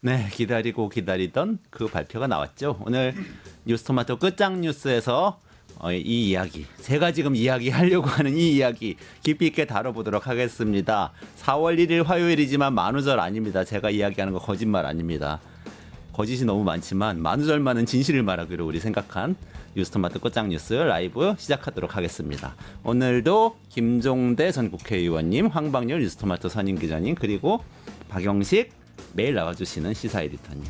네, 기다리고 기다리던 그 발표가 나왔죠. 오늘 뉴스토마토 끝장 뉴스에서 이 이야기, 제가 지금 이야기하려고 하는 이 이야기 깊이 있게 다뤄보도록 하겠습니다. 4월 1일 화요일이지만 만우절 아닙니다. 제가 이야기하는 거 거짓말 아닙니다. 거짓이 너무 많지만 만우절만은 진실을 말하기로 우리 생각한 뉴스토마토 끝장 뉴스 라이브 시작하도록 하겠습니다. 오늘도 김종대 전 국회의원님, 황방열 뉴스토마토 선임기자님, 그리고 박영식 매일 나와주시는 시사 에디터님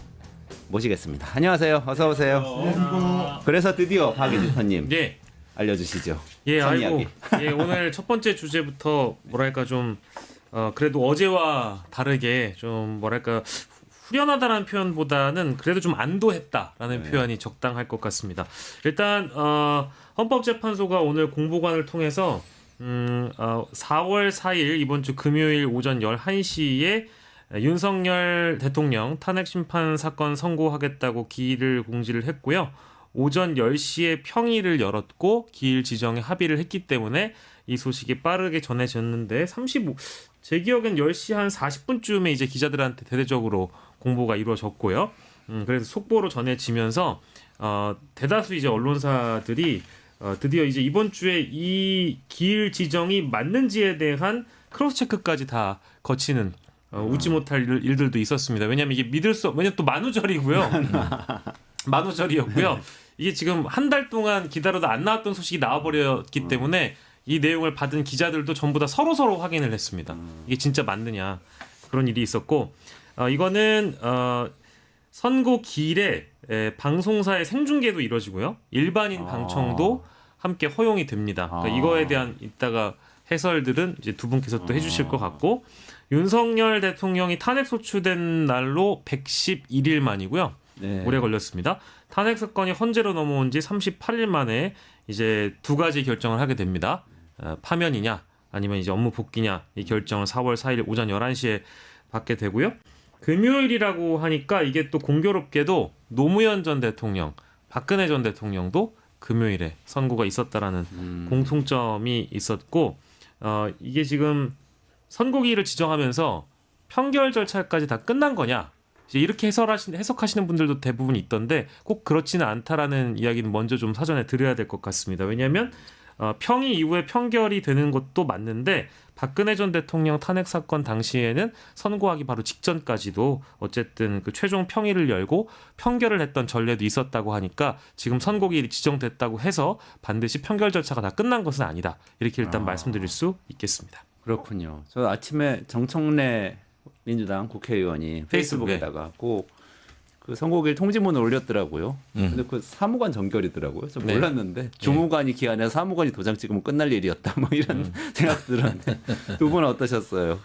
모시겠습니다. 안녕하세요. 어서 오세요. 그래서 드디어 박 에디터님 네. 알려주시죠. 예, 선 아이고. 이야기. 예, 오늘 첫 번째 주제부터 뭐랄까 좀 그래도 어제와 다르게 좀 뭐랄까 후련하다라는 표현보다는 그래도 좀 안도했다라는 표현이 적당할 것 같습니다. 일단 헌법재판소가 오늘 공보관을 통해서 4월 4일 이번 주 금요일 오전 11시에 윤석열 대통령 탄핵심판 사건 선고하겠다고 기일 공지를 했고요. 오전 10시에 평의를 열었고 기일 지정에 합의를 했기 때문에 이 소식이 빠르게 전해졌는데 제 기억엔 10시 한 40분쯤에 이제 기자들한테 대대적으로 공보가 이루어졌고요. 그래서 속보로 전해지면서 대다수 이제 언론사들이 드디어 이제 이번 주에 이 기일 지정이 맞는지에 대한 크로스 체크까지 다 거치는 웃지 못할 일들도 있었습니다. 왜냐하면 이게 왜냐면 또 만우절이고요. 만우절이었고요. 이게 지금 한 달 동안 기다려도 안 나왔던 소식이 나와버렸기 때문에 이 내용을 받은 기자들도 전부 다 서로 확인을 했습니다. 이게 진짜 맞느냐 그런 일이 있었고 이거는 선고 기일에 방송사의 생중계도 이루어지고요. 일반인 방청도 함께 허용이 됩니다. 그러니까 이거에 대한 이따가 해설들은 이제 두 분께서 또 해주실 것 같고 윤석열 대통령이 탄핵 소추된 날로 111일 만이고요. 네. 오래 걸렸습니다. 탄핵 사건이 헌재로 넘어온 지 38일 만에 이제 두 가지 결정을 하게 됩니다. 파면이냐 아니면 이제 업무 복귀냐 이 결정을 4월 4일 오전 11시에 받게 되고요. 금요일이라고 하니까 이게 또 공교롭게도 노무현 전 대통령, 박근혜 전 대통령도 금요일에 선고가 있었다라는 공통점이 있었고 이게 지금 선고기일을 지정하면서 평결 절차까지 다 끝난 거냐 이제 이렇게 해석하시는 분들도 대부분 있던데 꼭 그렇지는 않다라는 이야기는 먼저 좀 사전에 드려야 될 것 같습니다. 왜냐하면 평의 이후에 평결이 되는 것도 맞는데 박근혜 전 대통령 탄핵 사건 당시에는 선고하기 바로 직전까지도 어쨌든 그 최종 평의를 열고 평결을 했던 전례도 있었다고 하니까 지금 선고기일이 지정됐다고 해서 반드시 평결 절차가 다 끝난 것은 아니다. 이렇게 일단 말씀드릴 수 있겠습니다. 그렇군요. 저 아침에 정청래 민주당 국회의원이 페이스북에다가 그 선고기일 통지문을 올렸더라고요. 근데 그 사무관 전결이더라고요. 저 몰랐는데 주무관이 기한해서 사무관이 도장 찍으면 끝날 일이었다. 뭐 이런 생각 들었는데 두 분은 어떠셨어요?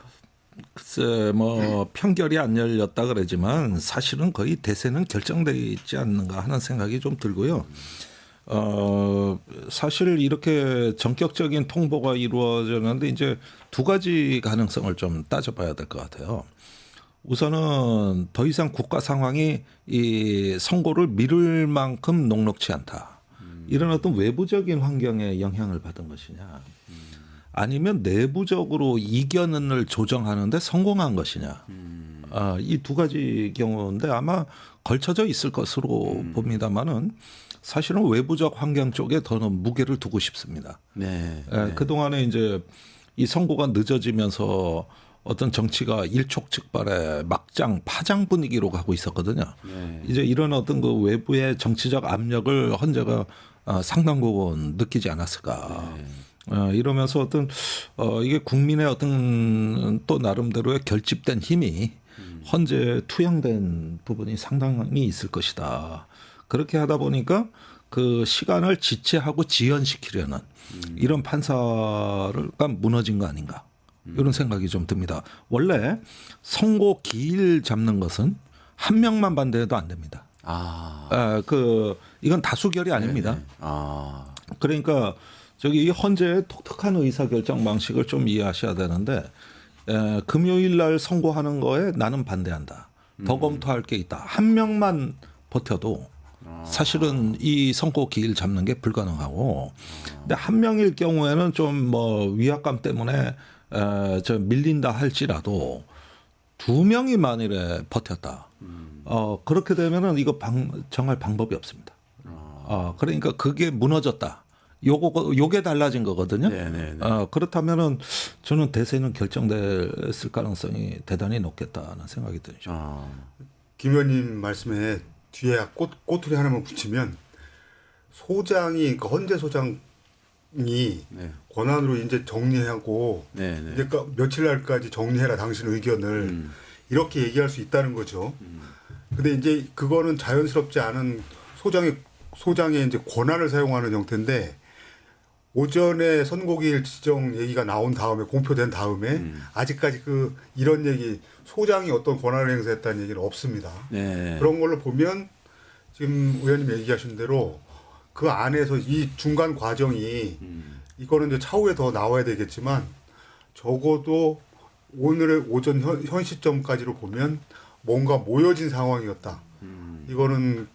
글쎄 뭐 평결이 안 열렸다 그러지만 사실은 거의 대세는 결정돼 있지 않는가 하는 생각이 좀 들고요. 사실 이렇게 전격적인 통보가 이루어졌는데 이제 두 가지 가능성을 좀 따져봐야 될 것 같아요. 우선은 더 이상 국가 상황이 이 선고를 미룰 만큼 녹록치 않다. 이런 어떤 외부적인 환경에 영향을 받은 것이냐. 아니면 내부적으로 이견을 조정하는데 성공한 것이냐. 이 두 가지 경우인데 아마 걸쳐져 있을 것으로 봅니다만은 사실은 외부적 환경 쪽에 더 무게를 두고 싶습니다. 네. 그동안에 이제 이 선고가 늦어지면서 어떤 정치가 일촉즉발의 막장 파장 분위기로 가고 있었거든요. 이제 이런 어떤 그 외부의 정치적 압력을 헌재가 상당 부분 느끼지 않았을까. 이러면서 어떤 이게 국민의 어떤 또 나름대로의 결집된 힘이 헌재에 투영된 부분이 상당히 있을 것이다. 그렇게 하다 보니까 그 시간을 지체하고 지연시키려는 이런 판사가 무너진 거 아닌가. 이런 생각이 좀 듭니다. 원래 선고 기일 잡는 것은 한 명만 반대해도 안 됩니다. 이건 다수결이 아닙니다. 그러니까 저기 헌재의 독특한 의사결정 방식을 좀 이해하셔야 되는데 금요일 날 선고하는 거에 나는 반대한다. 더 검토할 게 있다. 한 명만 버텨도 사실은 이 선고 기일 잡는 게 불가능하고 근데 한 명일 경우에는 좀 뭐 위압감 때문에 밀린다 할지라도 두 명이 만일에 버텼다. 그렇게 되면은 이거 정할 방법이 없습니다. 그러니까 그게 무너졌다. 요게 달라진 거거든요. 네네네. 그렇다면은 저는 대세는 결정됐을 가능성이 대단히 높겠다는 생각이 들죠. 김 의원님 말씀에 뒤에 꼬투리 하나만 붙이면 소장이 그러니까 헌재 소장이 네. 권한으로 이제 정리하고 네네. 이제 며칠 날까지 정리해라 당신 의견을 이렇게 얘기할 수 있다는 거죠. 근데 이제 그거는 자연스럽지 않은 소장의 이제 권한을 사용하는 형태인데 오전에 선고기일 지정 얘기가 나온 다음에 공표된 다음에 아직까지 이런 얘기 소장이 어떤 권한을 행사했다는 얘기는 없습니다. 네. 그런 걸로 보면 지금 의원님 얘기하신 대로 그 안에서 이 중간 과정이 이거는 이제 차후에 더 나와야 되겠지만 적어도 오늘의 오전 현 시점까지로 보면 뭔가 모여진 상황이었다. 이거는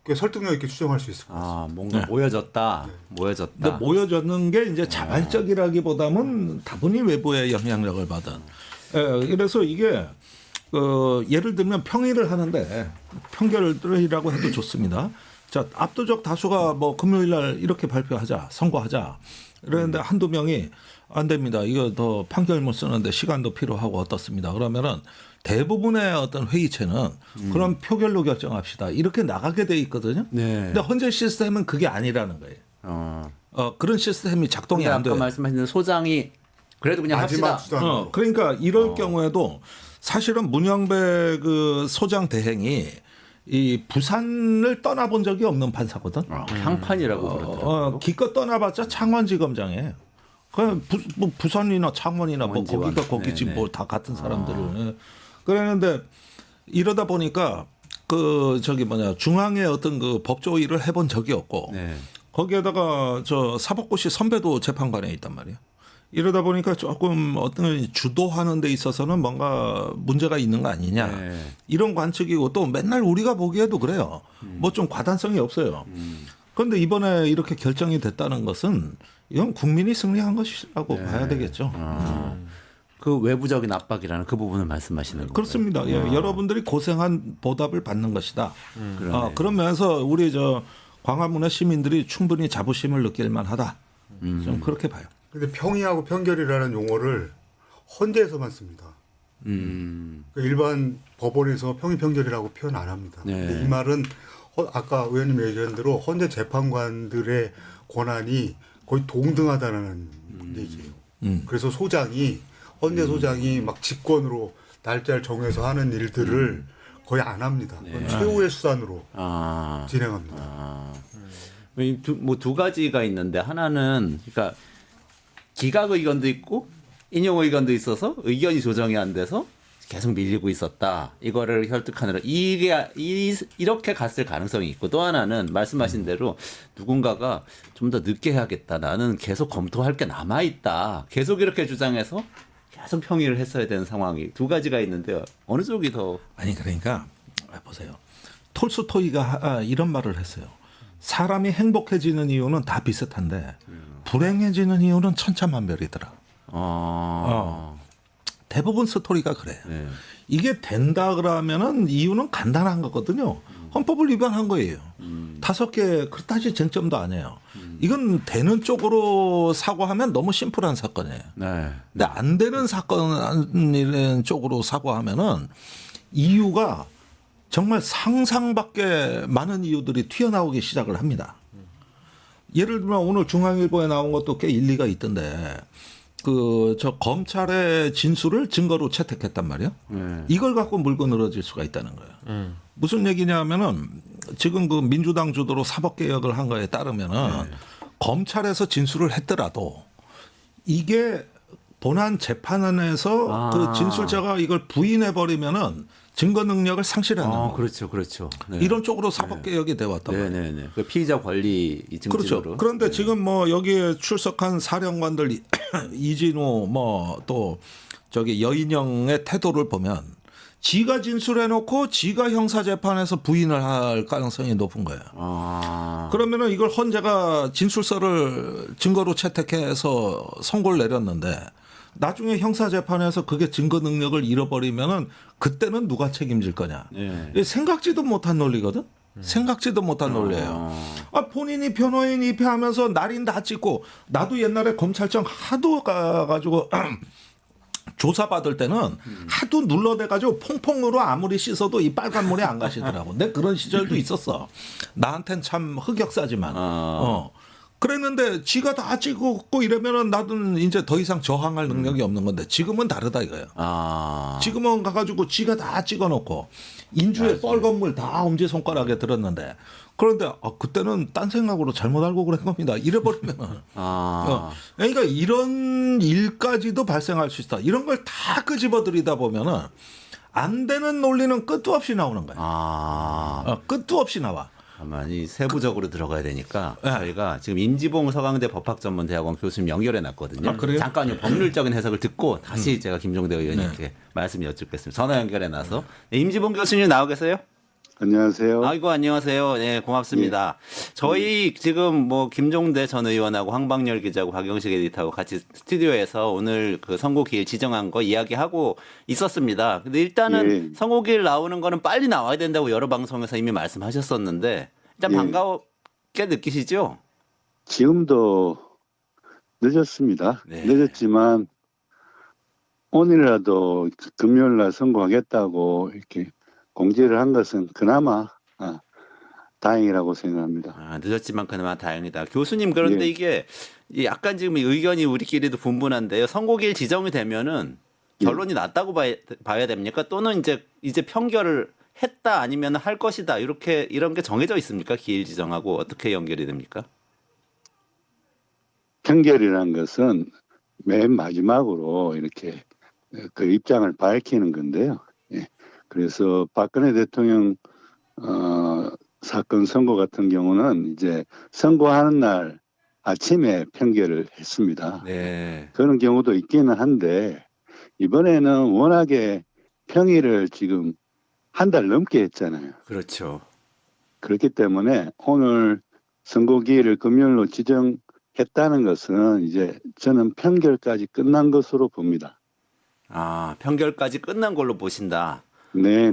꽤 설득력 있게 추정할 수 있을 것 같습니다. 뭔가 모여졌다. 모여졌다. 근데 모여졌는 게 이제 자발적이라기보다는 다분히 외부의 영향력을 받은. 그래서 이게 예를 들면 평의를 하는데 평결이라고 해도 좋습니다. 자, 압도적 다수가 뭐 금요일 날 이렇게 발표하자, 선고하자. 이러는데 한두 명이 안 됩니다. 이거 더 판결문 쓰는데 시간도 필요하고 어떻습니다. 그러면은 대부분의 어떤 회의체는 그럼 표결로 결정합시다. 이렇게 나가게 돼 있거든요. 네. 근데 헌재 시스템은 그게 아니라는 거예요. 그런 시스템이 작동이 안 아까 돼요. 말씀하신 소장이 그래도 그냥 마지막 합시다. 수단. 그러니까 이럴 경우에도 사실은 문영배 그 소장 대행이 이 부산을 떠나본 적이 없는 판사거든. 향판이라고 그러더라고요. 기껏 떠나봤자 창원지검장에. 그냥 부산이나 창원이나 뭐 원지원. 거기가 거기지 네네. 뭐 다 같은 사람들을. 그랬는데 이러다 보니까 중앙에 어떤 그 법조위를 해본 적이 없고 네. 거기에다가 저 사법고시 선배도 재판관에 있단 말이에요. 이러다 보니까 조금 어떤 주도하는 데 있어서는 뭔가 문제가 있는 거 아니냐. 네. 이런 관측이고 또 맨날 우리가 보기에도 그래요. 뭐 좀 과단성이 없어요. 그런데 이번에 이렇게 결정이 됐다는 것은 이건 국민이 승리한 것이라고 봐야 되겠죠. 그 외부적인 압박이라는 그 부분을 말씀하시는 거예요. 그렇습니다. 예, 여러분들이 고생한 보답을 받는 것이다. 그러네. 그런 면에서 우리 광화문의 시민들이 충분히 자부심을 느낄 만하다. 좀 그렇게 봐요. 근데 평의하고 편결이라는 용어를 헌재에서만 씁니다. 그러니까 일반 법원에서 평의 편결이라고 표현 안 합니다. 네. 근데 이 말은 아까 의원님 얘기한 대로 헌재 재판관들의 권한이 거의 동등하다는 얘기예요. 그래서 헌재 소장이 막 직권으로 날짜를 정해서 하는 일들을 거의 안 합니다. 그건 최후의 수단으로 진행합니다. 두 가지가 있는데 하나는 그러니까 기각 의견도 있고 인용 의견도 있어서 의견이 조정이 안 돼서 계속 밀리고 있었다. 이거를 혈득하느라 이렇게 갔을 가능성이 있고 또 하나는 말씀하신 대로 누군가가 좀 더 늦게 해야겠다. 나는 계속 검토할 게 남아 있다. 계속 이렇게 주장해서 계속 평의를 했어야 되는 상황이 두 가지가 있는데요. 어느 쪽이 더 아니 그러니까 보세요. 톨스토이가 이런 말을 했어요. 사람이 행복해지는 이유는 다 비슷한데 불행해지는 이유는 천차만별이더라. 대부분 스토리가 그래요. 네. 이게 된다 그러면은 이유는 간단한 거거든요. 헌법을 위반한 거예요. 5개 그렇다지 쟁점도 아니에요. 이건 되는 쪽으로 사고하면 너무 심플한 사건이에요. 네. 근데 안 되는 사건 쪽으로 사고하면은 이유가 정말 상상밖에 많은 이유들이 튀어나오기 시작을 합니다. 예를 들면 오늘 중앙일보에 나온 것도 꽤 일리가 있던데 검찰의 진술을 증거로 채택했단 말이에요. 이걸 갖고 물고 늘어질 수가 있다는 거예요. 무슨 얘기냐면은 지금 그 민주당 주도로 사법개혁을 한 거에 따르면은 검찰에서 진술을 했더라도 이게 본안 재판원에서 그 진술자가 이걸 부인해 버리면은 증거 능력을 상실하는 거예요. 그렇죠. 네. 이런 쪽으로 사법개혁이 돼 왔단 말이에요. 네네네. 그 피의자 권리 증진으로. 그렇죠. 그런데 지금 뭐 여기에 출석한 사령관들 이진우 뭐 또 여인영의 태도를 보면 지가 진술해놓고 지가 형사재판에서 부인을 할 가능성이 높은 거예요. 그러면은 이걸 헌재가 진술서를 증거로 채택해서 선고를 내렸는데 나중에 형사재판에서 그게 증거 능력을 잃어버리면은 그때는 누가 책임질 거냐. 네. 이게 생각지도 못한 논리거든. 생각지도 못한 논리예요. 본인이 변호인 입회하면서 날인 다 찍고 나도 옛날에 검찰청 하도 가가지고 조사받을 때는 하도 눌러대가지고 퐁퐁으로 아무리 씻어도 이 빨간 물이 안 가시더라고. 내 그런 시절도 있었어. 나한텐 참 흑역사지만. 그랬는데 지가 다 찍었고 이러면은 나도 이제 더 이상 저항할 능력이 없는 건데 지금은 다르다 이거예요. 지금은 가가지고 지가 다 찍어놓고 인주에 뻘건 물 다 엄지손가락에 들었는데 그런데 그때는 딴 생각으로 잘못 알고 그런 겁니다. 이래버리면은 그러니까 이런 일까지도 발생할 수 있다. 이런 걸 다 끄집어들이다 보면은 안 되는 논리는 끝도 없이 나오는 거야. 끝도 없이 나와. 가만히 세부적으로 들어가야 되니까 네. 저희가 지금 임지봉 서강대 법학전문대학원 교수님 연결해 놨거든요. 그래요? 잠깐요. 법률적인 해석을 듣고 다시 제가 김종대 의원님께 말씀 여쭙겠습니다. 전화 연결해 놔서. 네, 임지봉 교수님 나오 계세요? 안녕하세요. 아이고 안녕하세요. 네 고맙습니다. 저희 지금 뭐 김종대 전 의원하고 황방열 기자하고 박영식 에디터하고 같이 스튜디오에서 오늘 그 선고기일 지정한 거 이야기하고 있었습니다. 근데 일단은 선고기일 나오는 거는 빨리 나와야 된다고 여러 방송에서 이미 말씀하셨었는데 일단 반갑게 느끼시죠? 지금도 늦었습니다. 네. 늦었지만 오늘이라도 금요일 날 선고하겠다고 이렇게 공지를 한 것은 그나마 다행이라고 생각합니다. 늦었지만 그나마 다행이다. 교수님 그런데 이게 약간 지금 의견이 우리끼리도 분분한데요. 선고기일 지정이 되면은 결론이 났다고 봐야 됩니까? 또는 이제 판결을 했다 아니면 할 것이다 이렇게 이런 게 정해져 있습니까? 기일 지정하고 어떻게 연결이 됩니까? 판결이라는 것은 맨 마지막으로 이렇게 그 입장을 밝히는 건데요. 그래서 박근혜 대통령 사건 선고 같은 경우는 이제 선고하는 날 아침에 판결을 했습니다. 네. 그런 경우도 있기는 한데 이번에는 워낙에 평일을 지금 한 달 넘게 했잖아요. 그렇죠. 그렇기 때문에 오늘 선고기일을 금요일로 지정했다는 것은 이제 저는 판결까지 끝난 것으로 봅니다. 판결까지 끝난 걸로 보신다. 네.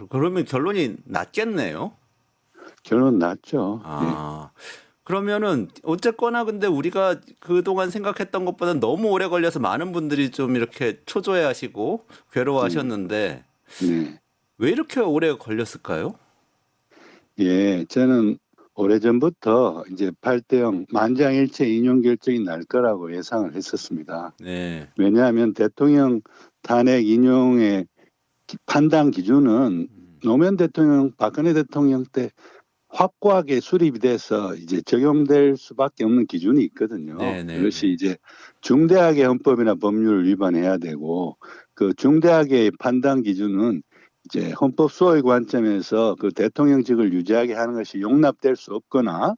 그러면 결론이 났겠네요. 결론 났죠. 그러면은 어쨌거나 근데 우리가 그동안 생각했던 것보다 너무 오래 걸려서 많은 분들이 좀 이렇게 초조해하시고 괴로워하셨는데 왜 이렇게 오래 걸렸을까요? 저는 오래전부터 이제 8대0 만장일치 인용 결정이 날 거라고 예상을 했었습니다. 네. 왜냐하면 대통령 탄핵 인용의 판단 기준은 노무현 대통령, 박근혜 대통령 때 확고하게 수립이 돼서 이제 적용될 수밖에 없는 기준이 있거든요. 그것이 이제 중대하게 헌법이나 법률을 위반해야 되고 그 중대하게 판단 기준은 이제 헌법 수호의 관점에서 그 대통령직을 유지하게 하는 것이 용납될 수 없거나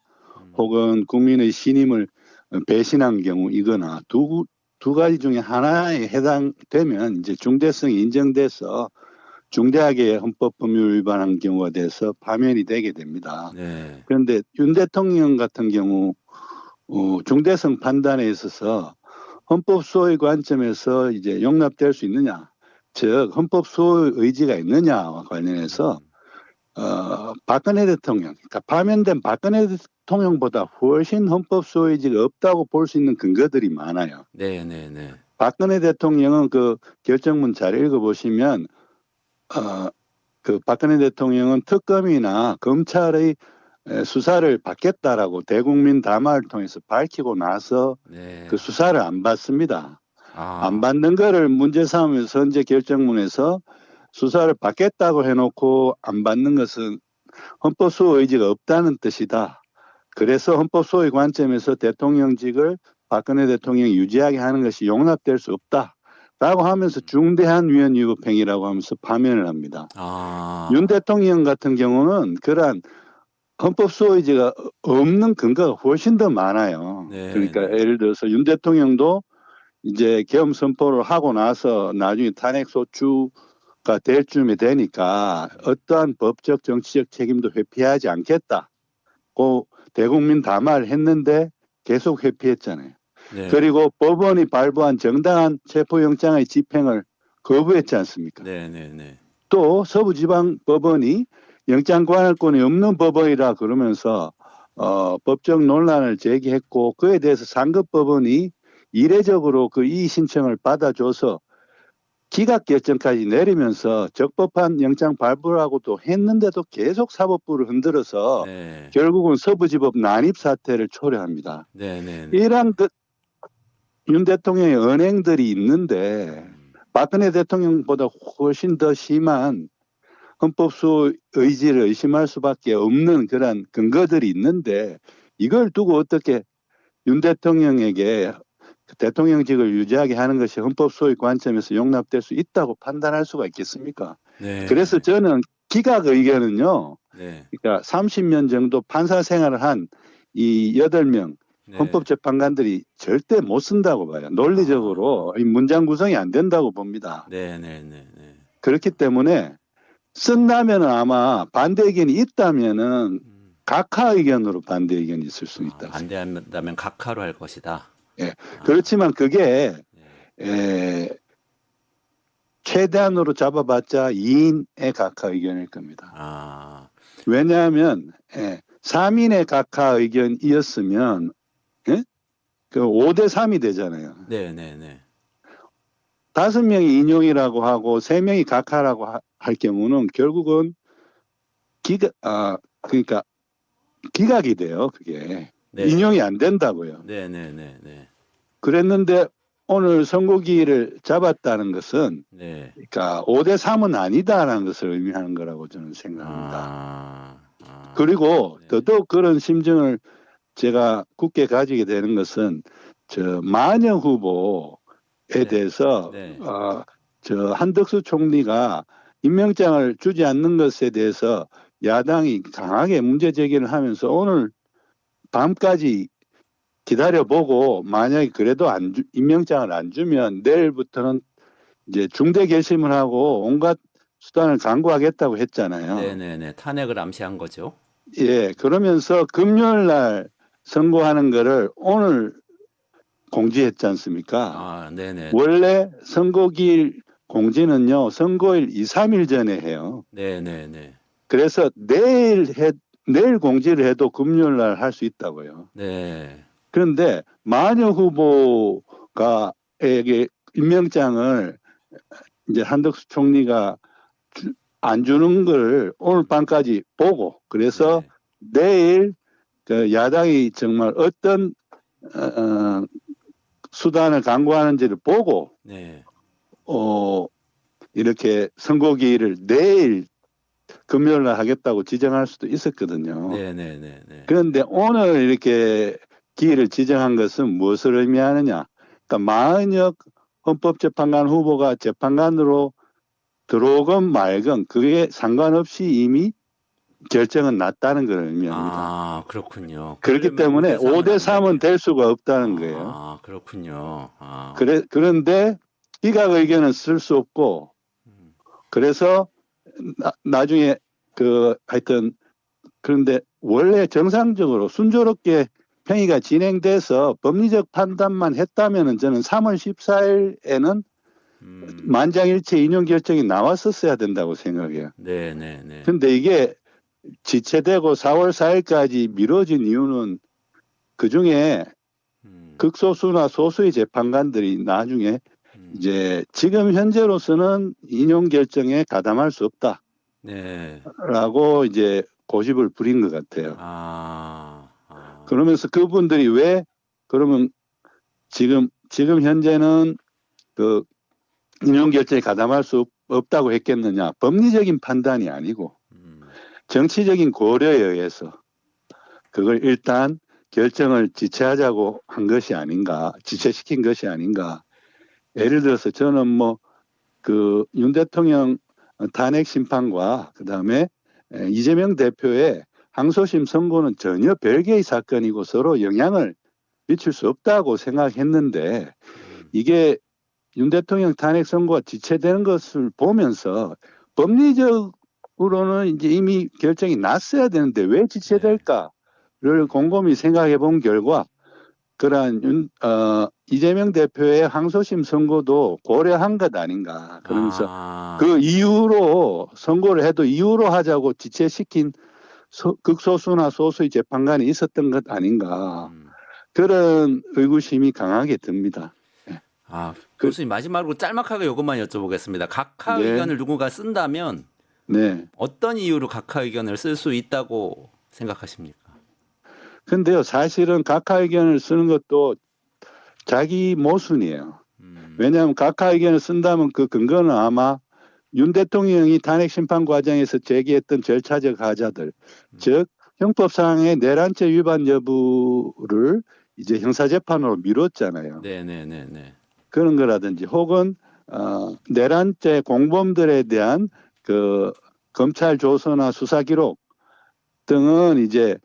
혹은 국민의 신임을 배신한 경우이거나 두 가지 중에 하나에 해당되면 이제 중대성이 인정돼서 중대하게 헌법 법률 위반한 경우가 돼서 파면이 되게 됩니다. 그런데 윤 대통령 같은 경우 중대성 판단에 있어서 헌법 수호의 관점에서 이제 용납될 수 있느냐, 즉 헌법 수호의 의지가 있느냐와 관련해서 박근혜 대통령, 그러니까 파면된 박근혜 대통령보다 훨씬 헌법 수호의 의지가 없다고 볼 수 있는 근거들이 많아요. 박근혜 대통령은 그 결정문 잘 읽어보시면 그 박근혜 대통령은 특검이나 검찰의 수사를 받겠다라고 대국민 담화를 통해서 밝히고 나서 그 수사를 안 받습니다. 안 받는 거를 문제 삼으면서 현재 결정문에서 수사를 받겠다고 해놓고 안 받는 것은 헌법 수호 의지가 없다는 뜻이다. 그래서 헌법 수호의 관점에서 대통령직을 박근혜 대통령이 유지하게 하는 것이 용납될 수 없다. 라고 하면서 중대한 위헌 위법 행위라고 하면서 파면을 합니다. 윤 대통령 같은 경우는 그러한 헌법 수호 의지가 없는 근거가 훨씬 더 많아요. 그러니까 예를 들어서 윤 대통령도 이제 계엄 선포를 하고 나서 나중에 탄핵 소추가 될 쯤이 되니까 어떠한 법적 정치적 책임도 회피하지 않겠다. 고 대국민 담화를 했는데 계속 회피했잖아요. 네. 그리고 법원이 발부한 정당한 체포영장의 집행을 거부했지 않습니까? 네, 네, 네. 또 서부지방법원이 영장관할권이 없는 법원이라 그러면서 법적 논란을 제기했고 그에 대해서 상급법원이 이례적으로 그 이의 신청을 받아줘서 기각 결정까지 내리면서 적법한 영장 발부라고도 했는데도 계속 사법부를 흔들어서 네. 결국은 서부지법 난입 사태를 초래합니다. 네, 네, 네. 이러한 윤 대통령의 언행들이 있는데 박근혜 대통령보다 훨씬 더 심한 헌법수 의지를 의심할 수밖에 없는 그런 근거들이 있는데 이걸 두고 어떻게 윤 대통령에게 대통령직을 유지하게 하는 것이 헌법소의 관점에서 용납될 수 있다고 판단할 수가 있겠습니까? 네. 그래서 저는 기각 의견은요. 네. 그러니까 30년 정도 판사 생활을 한 이 8명 네. 헌법재판관들이 절대 못 쓴다고 봐요. 논리적으로 이 문장 구성이 안 된다고 봅니다. 네, 네, 네, 네. 그렇기 때문에 쓴다면 아마 반대 의견이 있다면은 각하 의견으로 반대 의견이 있을 수 있다. 반대한다면 각하로 할 것이다. 예. 그렇지만 그게 최대한으로 잡아봤자 2인의 각하 의견일 겁니다. 아, 왜냐하면 3인의 각하 의견이었으면 그 5대 3이 되잖아요. 네, 네, 네. 5명이 인용이라고 하고 3명이 각하라고 할 경우는 결국은 그러니까 기각이 돼요. 그게 네. 인용이 안 된다고요. 네, 네, 네, 네. 그랬는데 오늘 선고기일을 잡았다는 것은 네. 그러니까 5대 3은 아니다라는 것을 의미하는 거라고 저는 생각합니다. 그리고 네. 더더욱 그런 심정을 제가 굳게 가지게 되는 것은 저 마녀 후보에 대해서 네. 저 한덕수 총리가 임명장을 주지 않는 것에 대해서 야당이 강하게 문제 제기를 하면서 오늘 밤까지 기다려보고 만약에 그래도 임명장을 안 주면 내일부터는 이제 중대 결심을 하고 온갖 수단을 강구하겠다고 했잖아요. 네네네. 탄핵을 암시한 거죠. 예, 그러면서 금요일 날 선고하는 거를 오늘 공지했지 않습니까? 아, 네네. 원래 선고기일 공지는요, 선고일 2, 3일 전에 해요. 네네네. 그래서 내일 공지를 해도 금요일 날 할 수 있다고요. 네. 그런데 마녀 후보가에게 임명장을 이제 한덕수 총리가 안 주는 걸 오늘 밤까지 보고 그래서 내일 그 야당이 정말 어떤 수단을 강구하는지를 보고 네. 이렇게 선고기일을 내일 금요일 날 하겠다고 지정할 수도 있었거든요. 네네네. 그런데 오늘 이렇게 기일을 지정한 것은 무엇을 의미하느냐? 그러니까 마은혁 헌법재판관 후보가 재판관으로 들어오건 말건 그게 상관없이 이미 결정은 났다는 걸 의미합니다. 아, 그렇군요. 그렇기 때문에 5대 3은 될 수가 없다는 거예요. 아, 그렇군요. 아. 그런데 기각 의견은 쓸 수 없고 그래서 나중에 하여튼 그런데 원래 정상적으로 순조롭게 평의가 진행돼서 법리적 판단만 했다면은 저는 3월 14일에는 만장일치 인용 결정이 나왔었어야 된다고 생각해요. 네네네. 근데 이게 지체되고 4월 4일까지 미뤄진 이유는 그중에 극소수나 소수의 재판관들이 나중에 이제 지금 현재로서는 인용 결정에 가담할 수 없다라고 네. 이제 고집을 부린 것 같아요. 그러면서 그분들이 왜 그러면 지금 현재는 그 인용 결정에 가담할 수 없다고 했겠느냐? 법리적인 판단이 아니고 정치적인 고려에 의해서 그걸 일단 결정을 지체하자고 한 것이 아닌가, 지체시킨 것이 아닌가. 예를 들어서 저는 윤 대통령 탄핵 심판과 그다음에 이재명 대표의 항소심 선고는 전혀 별개의 사건이고 서로 영향을 미칠 수 없다고 생각했는데 이게 윤 대통령 탄핵 선고가 지체되는 것을 보면서 법리적으로는 이제 이미 결정이 났어야 되는데 왜 지체될까를 곰곰이 생각해 본 결과 그러한 이재명 대표의 항소심 선고도 고려한 것 아닌가. 그러면서 그 이유로 선고를 해도 이유로 하자고 지체시킨 극소수나 소수의 재판관이 있었던 것 아닌가. 그런 의구심이 강하게 듭니다. 교수님 마지막으로 짤막하게 이것만 여쭤보겠습니다. 각하 네. 의견을 누군가 쓴다면 네. 어떤 이유로 각하 의견을 쓸 수 있다고 생각하십니까? 근데요, 사실은 각하 의견을 쓰는 것도 자기 모순이에요. 왜냐하면 각하 의견을 쓴다면 그 근거는 아마 윤 대통령이 탄핵 심판 과정에서 제기했던 절차적 하자들, 즉 형법상의 내란죄 위반 여부를 이제 형사재판으로 미뤘잖아요. 네네네네. 그런 거라든지 혹은 내란죄 공범들에 대한 그 검찰 조서나 수사 기록 등은 이제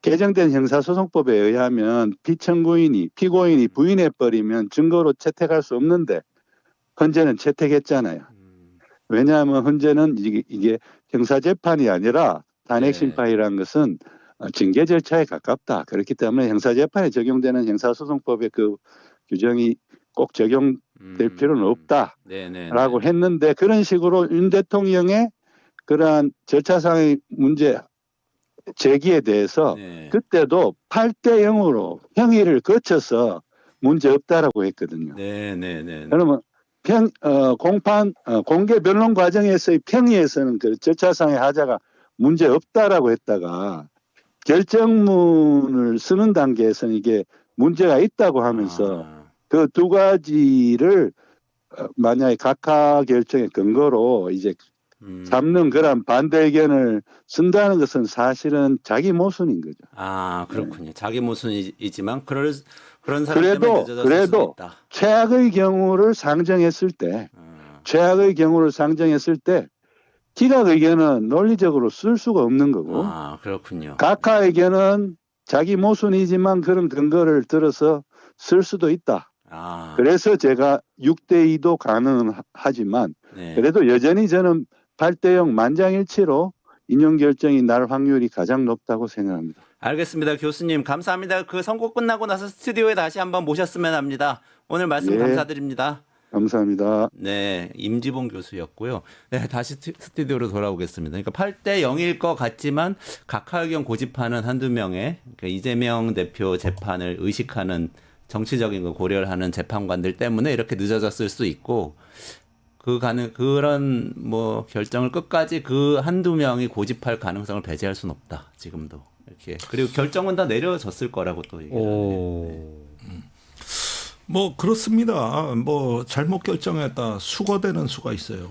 개정된 형사소송법에 의하면 피고인이 부인해 버리면 증거로 채택할 수 없는데 헌재는 채택했잖아요. 왜냐하면 헌재는 이게 형사재판이 아니라 탄핵심판이라는 것은 징계 절차에 가깝다. 그렇기 때문에 형사재판에 적용되는 형사소송법의 그 규정이 꼭 적용될 필요는 없다라고 네네. 했는데 그런 식으로 윤 대통령의 그러한 절차상의 문제 제기에 대해서 네. 그때도 8대 0으로 형의를 거쳐서 문제 없다라고 했거든요. 네네네. 그러면 공개 변론 과정에서의 평의에서는 그 절차상의 하자가 문제 없다라고 했다가 결정문을 쓰는 단계에서는 이게 문제가 있다고 하면서 그 두 가지를 만약에 각하 결정의 근거로 이제 잡는 그런 반대 의견을 쓴다는 것은 사실은 자기 모순인 거죠. 그렇군요. 자기 모순이지만 그런 사람 때문에 늦어졌을 수도 그래도 있다. 최악의 경우를 상정했을 때 기각 의견은 논리적으로 쓸 수가 없는 거고 그렇군요. 각하 의견은 자기 모순이지만 그런 근거를 들어서 쓸 수도 있다. 그래서 제가 6대 2도 가능하지만 네. 그래도 여전히 저는 8대 0 만장일치로 인용 결정이 날 확률이 가장 높다고 생각합니다. 알겠습니다. 교수님 감사합니다. 그 선고 끝나고 나서 스튜디오에 다시 한번 모셨으면 합니다. 오늘 말씀 예. 감사드립니다. 감사합니다. 네, 임지봉 교수였고요. 네, 다시 스튜디오로 돌아오겠습니다. 그러니까 8대 0일 것 같지만 각하 의견 고집하는 한두 명의 그러니까 이재명 대표 재판을 의식하는 정치적인 거 고려를 하는 재판관들 때문에 이렇게 늦어졌을 수 있고 그런 뭐 결정을 끝까지 그 한두 명이 고집할 가능성을 배제할 수는 없다. 지금도 이렇게 그리고 결정은 다 내려졌을 거라고 또 얘기를 하네요. 뭐 그렇습니다. 뭐 잘못 결정했다 수거되는 수가 있어요.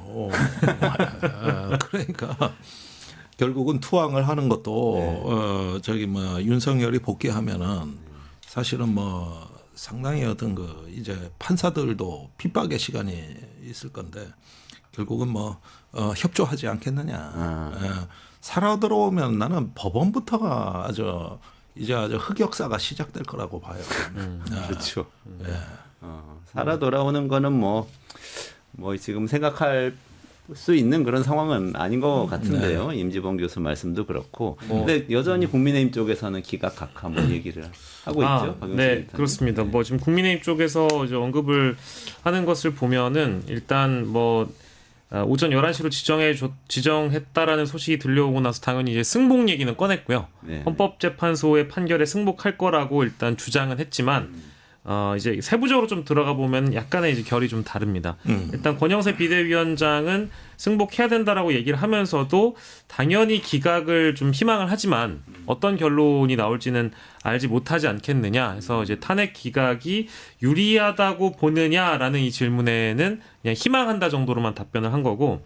그러니까 결국은 투항을 하는 것도 윤석열이 복귀하면은 사실은 뭐 상당히 어떤 이제 판사들도 핍박의 시간이 있을 건데 결국은 뭐 협조하지 않겠느냐. 살아 들어오면 나는 법원부터가 아주 흑역사가 시작될 거라고 봐요. 그렇죠. 살아 돌아오는 거는 뭐 지금 생각할 수 있는 그런 상황은 아닌 것 같은데요. 임지봉 교수 말씀도 그렇고. 근데 여전히 국민의힘 쪽에서는 기각 각하 뭐 얘기를 하고 있죠. 네, 그렇습니다. 뭐 지금 국민의힘 쪽에서 이제 언급을 하는 것을 보면은 일단 뭐 오전 11시로 지정했다라는 소식이 들려오고 나서 당연히 이제 승복 얘기는 꺼냈고요. 네. 헌법재판소의 판결에 승복할 거라고 일단 주장은 했지만 이제 세부적으로 좀 들어가 보면 약간의 이제 결이 좀 다릅니다. 일단 권영세 비대위원장은 승복해야 된다라고 얘기를 하면서도 당연히 기각을 좀 희망을 하지만 어떤 결론이 나올지는 알지 못하지 않겠느냐 해서 이제 탄핵 기각이 유리하다고 보느냐라는 이 질문에는 그냥 희망한다 정도로만 답변을 한 거고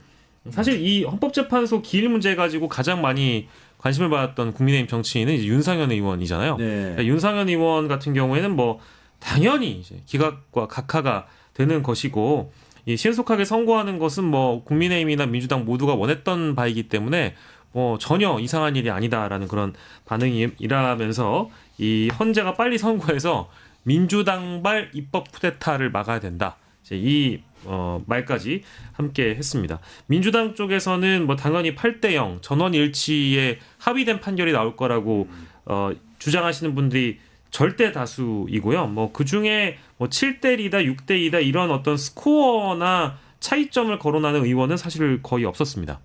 사실 이 헌법재판소 기일 문제 가지고 가장 많이 관심을 받았던 국민의힘 정치인은 이제 윤상현 의원이잖아요. 네. 그러니까 윤상현 의원 같은 경우에는 뭐 당연히 이제 기각과 각하가 되는 것이고 이 신속하게 선고하는 것은 뭐 국민의힘이나 민주당 모두가 원했던 바이기 때문에 뭐 전혀 이상한 일이 아니다라는 그런 반응이라면서 이 헌재가 빨리 선고해서 민주당발 입법 쿠데타를 막아야 된다. 이제 이 말까지 함께 했습니다. 민주당 쪽에서는 뭐 당연히 8대 0 전원 일치에 합의된 판결이 나올 거라고 주장하시는 분들이 절대 다수이고요. 뭐 그 중에 뭐 7대 2다, 6대 2다 이런 어떤 스코어나 차이점을 거론하는 의원은 사실 거의 없었습니다.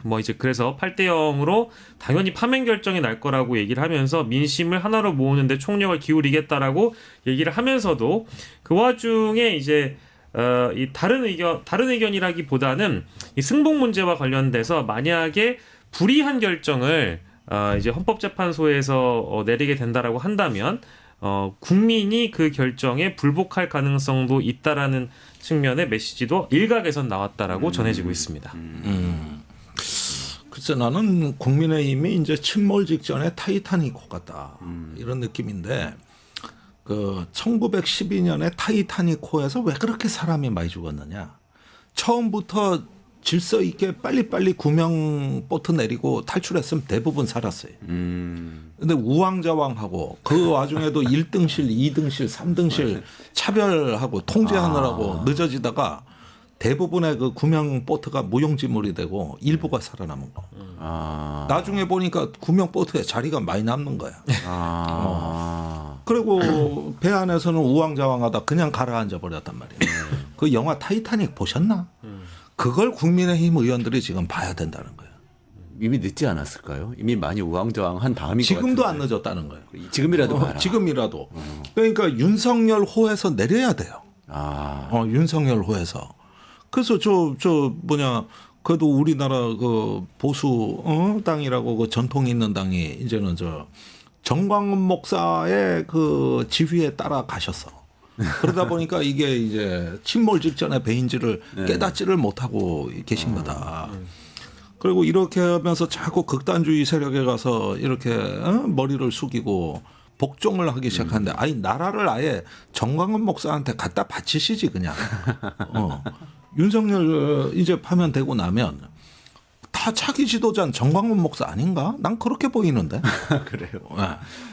뭐 이제 그래서 8대 0으로 당연히 파면 결정이 날 거라고 얘기를 하면서 민심을 하나로 모으는데 총력을 기울이겠다라고 얘기를 하면서도 그 와중에 이제 이 다른 의견이라기보다는 이 승복 문제와 관련돼서 만약에 불이한 결정을 이제 헌법재판소에서 내리게 된다라고 한다면 국민이 그 결정에 불복할 가능성도 있다라는 측면의 메시지도 일각에선 나왔다라고 전해지고 있습니다. 글쎄 나는 국민의힘이 이제 침몰 직전에 타이타닉호 같다 이런 느낌인데 그 1912년에 타이타닉호에서 왜 그렇게 사람이 많이 죽었느냐? 처음부터 질서 있게 빨리빨리 구명 보트 내리고 탈출했으면 대부분 살았어요. 근데 우왕좌왕하고 그 와중에도 1등실, 2등실, 3등실 차별하고 통제하느라고 늦어지다가 대부분의 그 구명 보트가 무용지물이 되고 일부가 살아남은 거. 나중에 보니까 구명 보트에 자리가 많이 남는 거야. 그리고 배 안에서는 우왕좌왕하다 그냥 가라앉아 버렸단 말이에요. 그 영화 타이타닉 보셨나? 그걸 국민의힘 의원들이 지금 봐야 된다는 거예요. 이미 늦지 않았을까요? 이미 많이 우왕좌왕한 다음인 것 지금도 같은데. 안 늦었다는 거예요. 지금이라도 봐라. 지금이라도. 그러니까 윤석열 호에서 내려야 돼요. 윤석열 호에서. 그래서 그래도 우리나라 그 보수 당이라고 그 전통이 있는 당이 이제는 정광훈 목사의 그 지휘에 따라 가셨어. 그러다 보니까 이게 이제 침몰 직전에 배인지를 깨닫지를 못하고 계신 거다. 그리고 이렇게 하면서 자꾸 극단주의 세력에 가서 이렇게 머리를 숙이고 복종을 하기 시작하는데 아니 나라를 아예 정광훈 목사한테 갖다 바치시지 그냥. 윤석열 이제 파면 되고 나면 다 차기 지도자는 정광훈 목사 아닌가? 난 그렇게 보이는데. 그래요.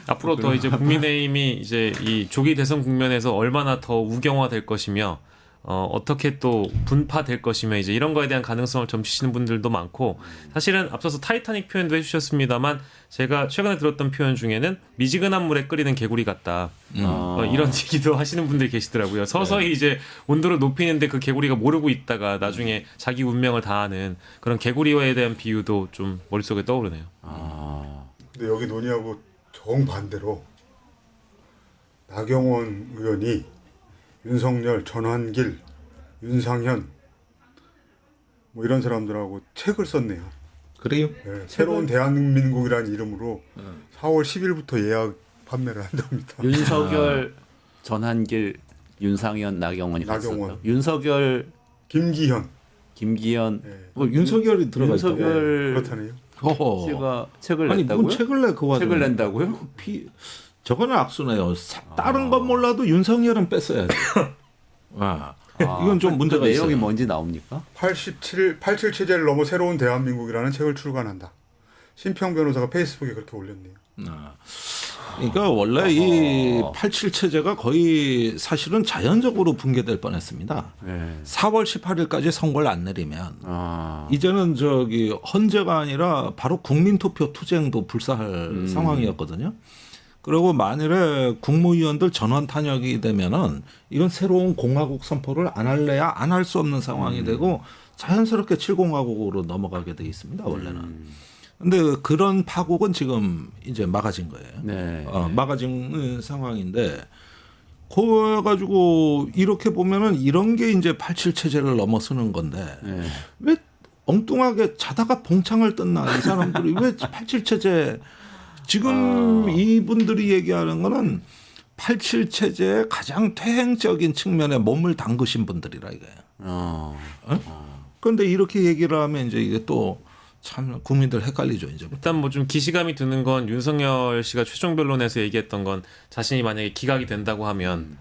앞으로 더 이제 국민의힘이 이제 이 조기 대선 국면에서 얼마나 더 우경화될 것이며 어떻게 또 분파될 것이며 이제 이런 거에 대한 가능성을 점치시는 분들도 많고 사실은 앞서서 타이타닉 표현도 해주셨습니다만 제가 최근에 들었던 표현 중에는 미지근한 물에 끓이는 개구리 같다 이런 얘기도 하시는 분들이 계시더라고요. 서서히 이제 온도를 높이는데 그 개구리가 모르고 있다가 나중에 자기 운명을 다하는 그런 개구리에 대한 비유도 좀 머릿속에 떠오르네요. 근데 여기 논의하고 정반대로 나경원 의원이 윤석열, 전환길, 윤상현 뭐 이런 사람들하고 책을 썼네요. 그래요? 네, 새로운 대한민국이라는 이름으로 4월 10일부터 예약 판매를 한답니다. 윤석열, 전한길, 윤상현, 나경원이 나경원. 갔었다. 윤석열, 김기현. 김기현, 네. 윤석열이 들어가 있다고. 윤석열 그렇다네요. 씨가 책을 아니 냈다고요? 뭔 책을 내 그 와중에. 책을 낸다고요? 저거는 악수네요. 다른 건 몰라도 윤석열은 뺐어야지. 이건 좀 문제가 그 내용이 있어요. 뭔지 나옵니까? 87 체제를 넘어 새로운 대한민국이라는 책을 출간한다. 심평 변호사가 페이스북에 그렇게 올렸네요. 그러니까 원래 이 87 체제가 거의 사실은 자연적으로 붕괴될 뻔했습니다. 네. 4월 18일까지 선거를 안 내리면 이제는 헌재가 아니라 바로 국민투표 투쟁도 불사할 상황이었거든요. 그리고 만일에 국무위원들 전원 탄핵이 되면은 이건 새로운 공화국 선포를 안 할래야 안 할 수 없는 상황이 되고 자연스럽게 7공화국으로 넘어가게 돼 있습니다 원래는. 근데 그런 파국은 지금 이제 막아진 거예요. 네. 막아진 상황인데 그래가지고 이렇게 보면은 이런 게 이제 87 체제를 넘어서는 건데 네. 왜 엉뚱하게 자다가 봉창을 떴나 이 사람들이 왜 87 체제 지금 이분들이 얘기하는 거는 87 체제의 가장 퇴행적인 측면에 몸을 담그신 분들이라 이거예요. 그런데 이렇게 얘기를 하면 이제 이게 또 참 국민들 헷갈리죠 이제. 일단 뭐 좀 기시감이 드는 건 윤석열 씨가 최종 변론에서 얘기했던 건 자신이 만약에 기각이 된다고 하면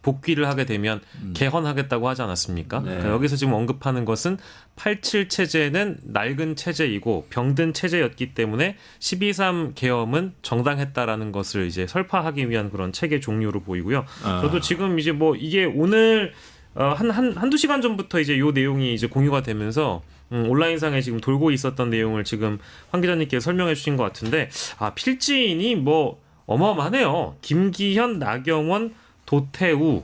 복귀를 하게 되면 개헌하겠다고 하지 않았습니까? 네. 그러니까 여기서 지금 언급하는 것은 87 체제는 낡은 체제이고 병든 체제였기 때문에 12.3 계엄은 정당했다라는 것을 이제 설파하기 위한 그런 체계 종류로 보이고요. 저도 지금 이제 뭐 이게 오늘 한두 시간 전부터 이제 요 내용이 이제 공유가 되면서 온라인상에 지금 돌고 있었던 내용을 지금 황 기자님께서 설명해 주신 것 같은데 필지인이 뭐 어마어마하네요. 김기현, 나경원, 도태우,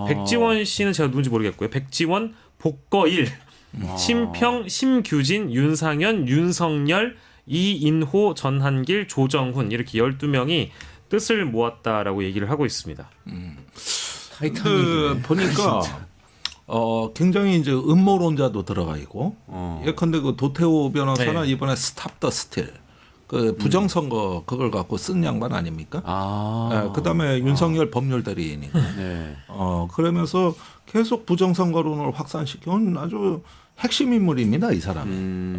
백지원 씨는 제가 누군지 모르겠고요. 백지원, 복거일, 심평, 심규진, 윤상현, 윤석열, 이인호, 전한길, 조정훈 이렇게 12명이 뜻을 모았다라고 얘기를 하고 있습니다. 그 보니까 굉장히 이제 음모론자도 들어가 있고 예컨대 그 도태우 변호사는 네. 이번에 스탑 더 스틸 그 부정선거 그걸 갖고 쓴 양반 아닙니까? 그다음에 윤석열 법률 대리인이고 네. 그러면서 계속 부정선거론을 확산시켜온 아주 핵심 인물입니다, 이 사람이.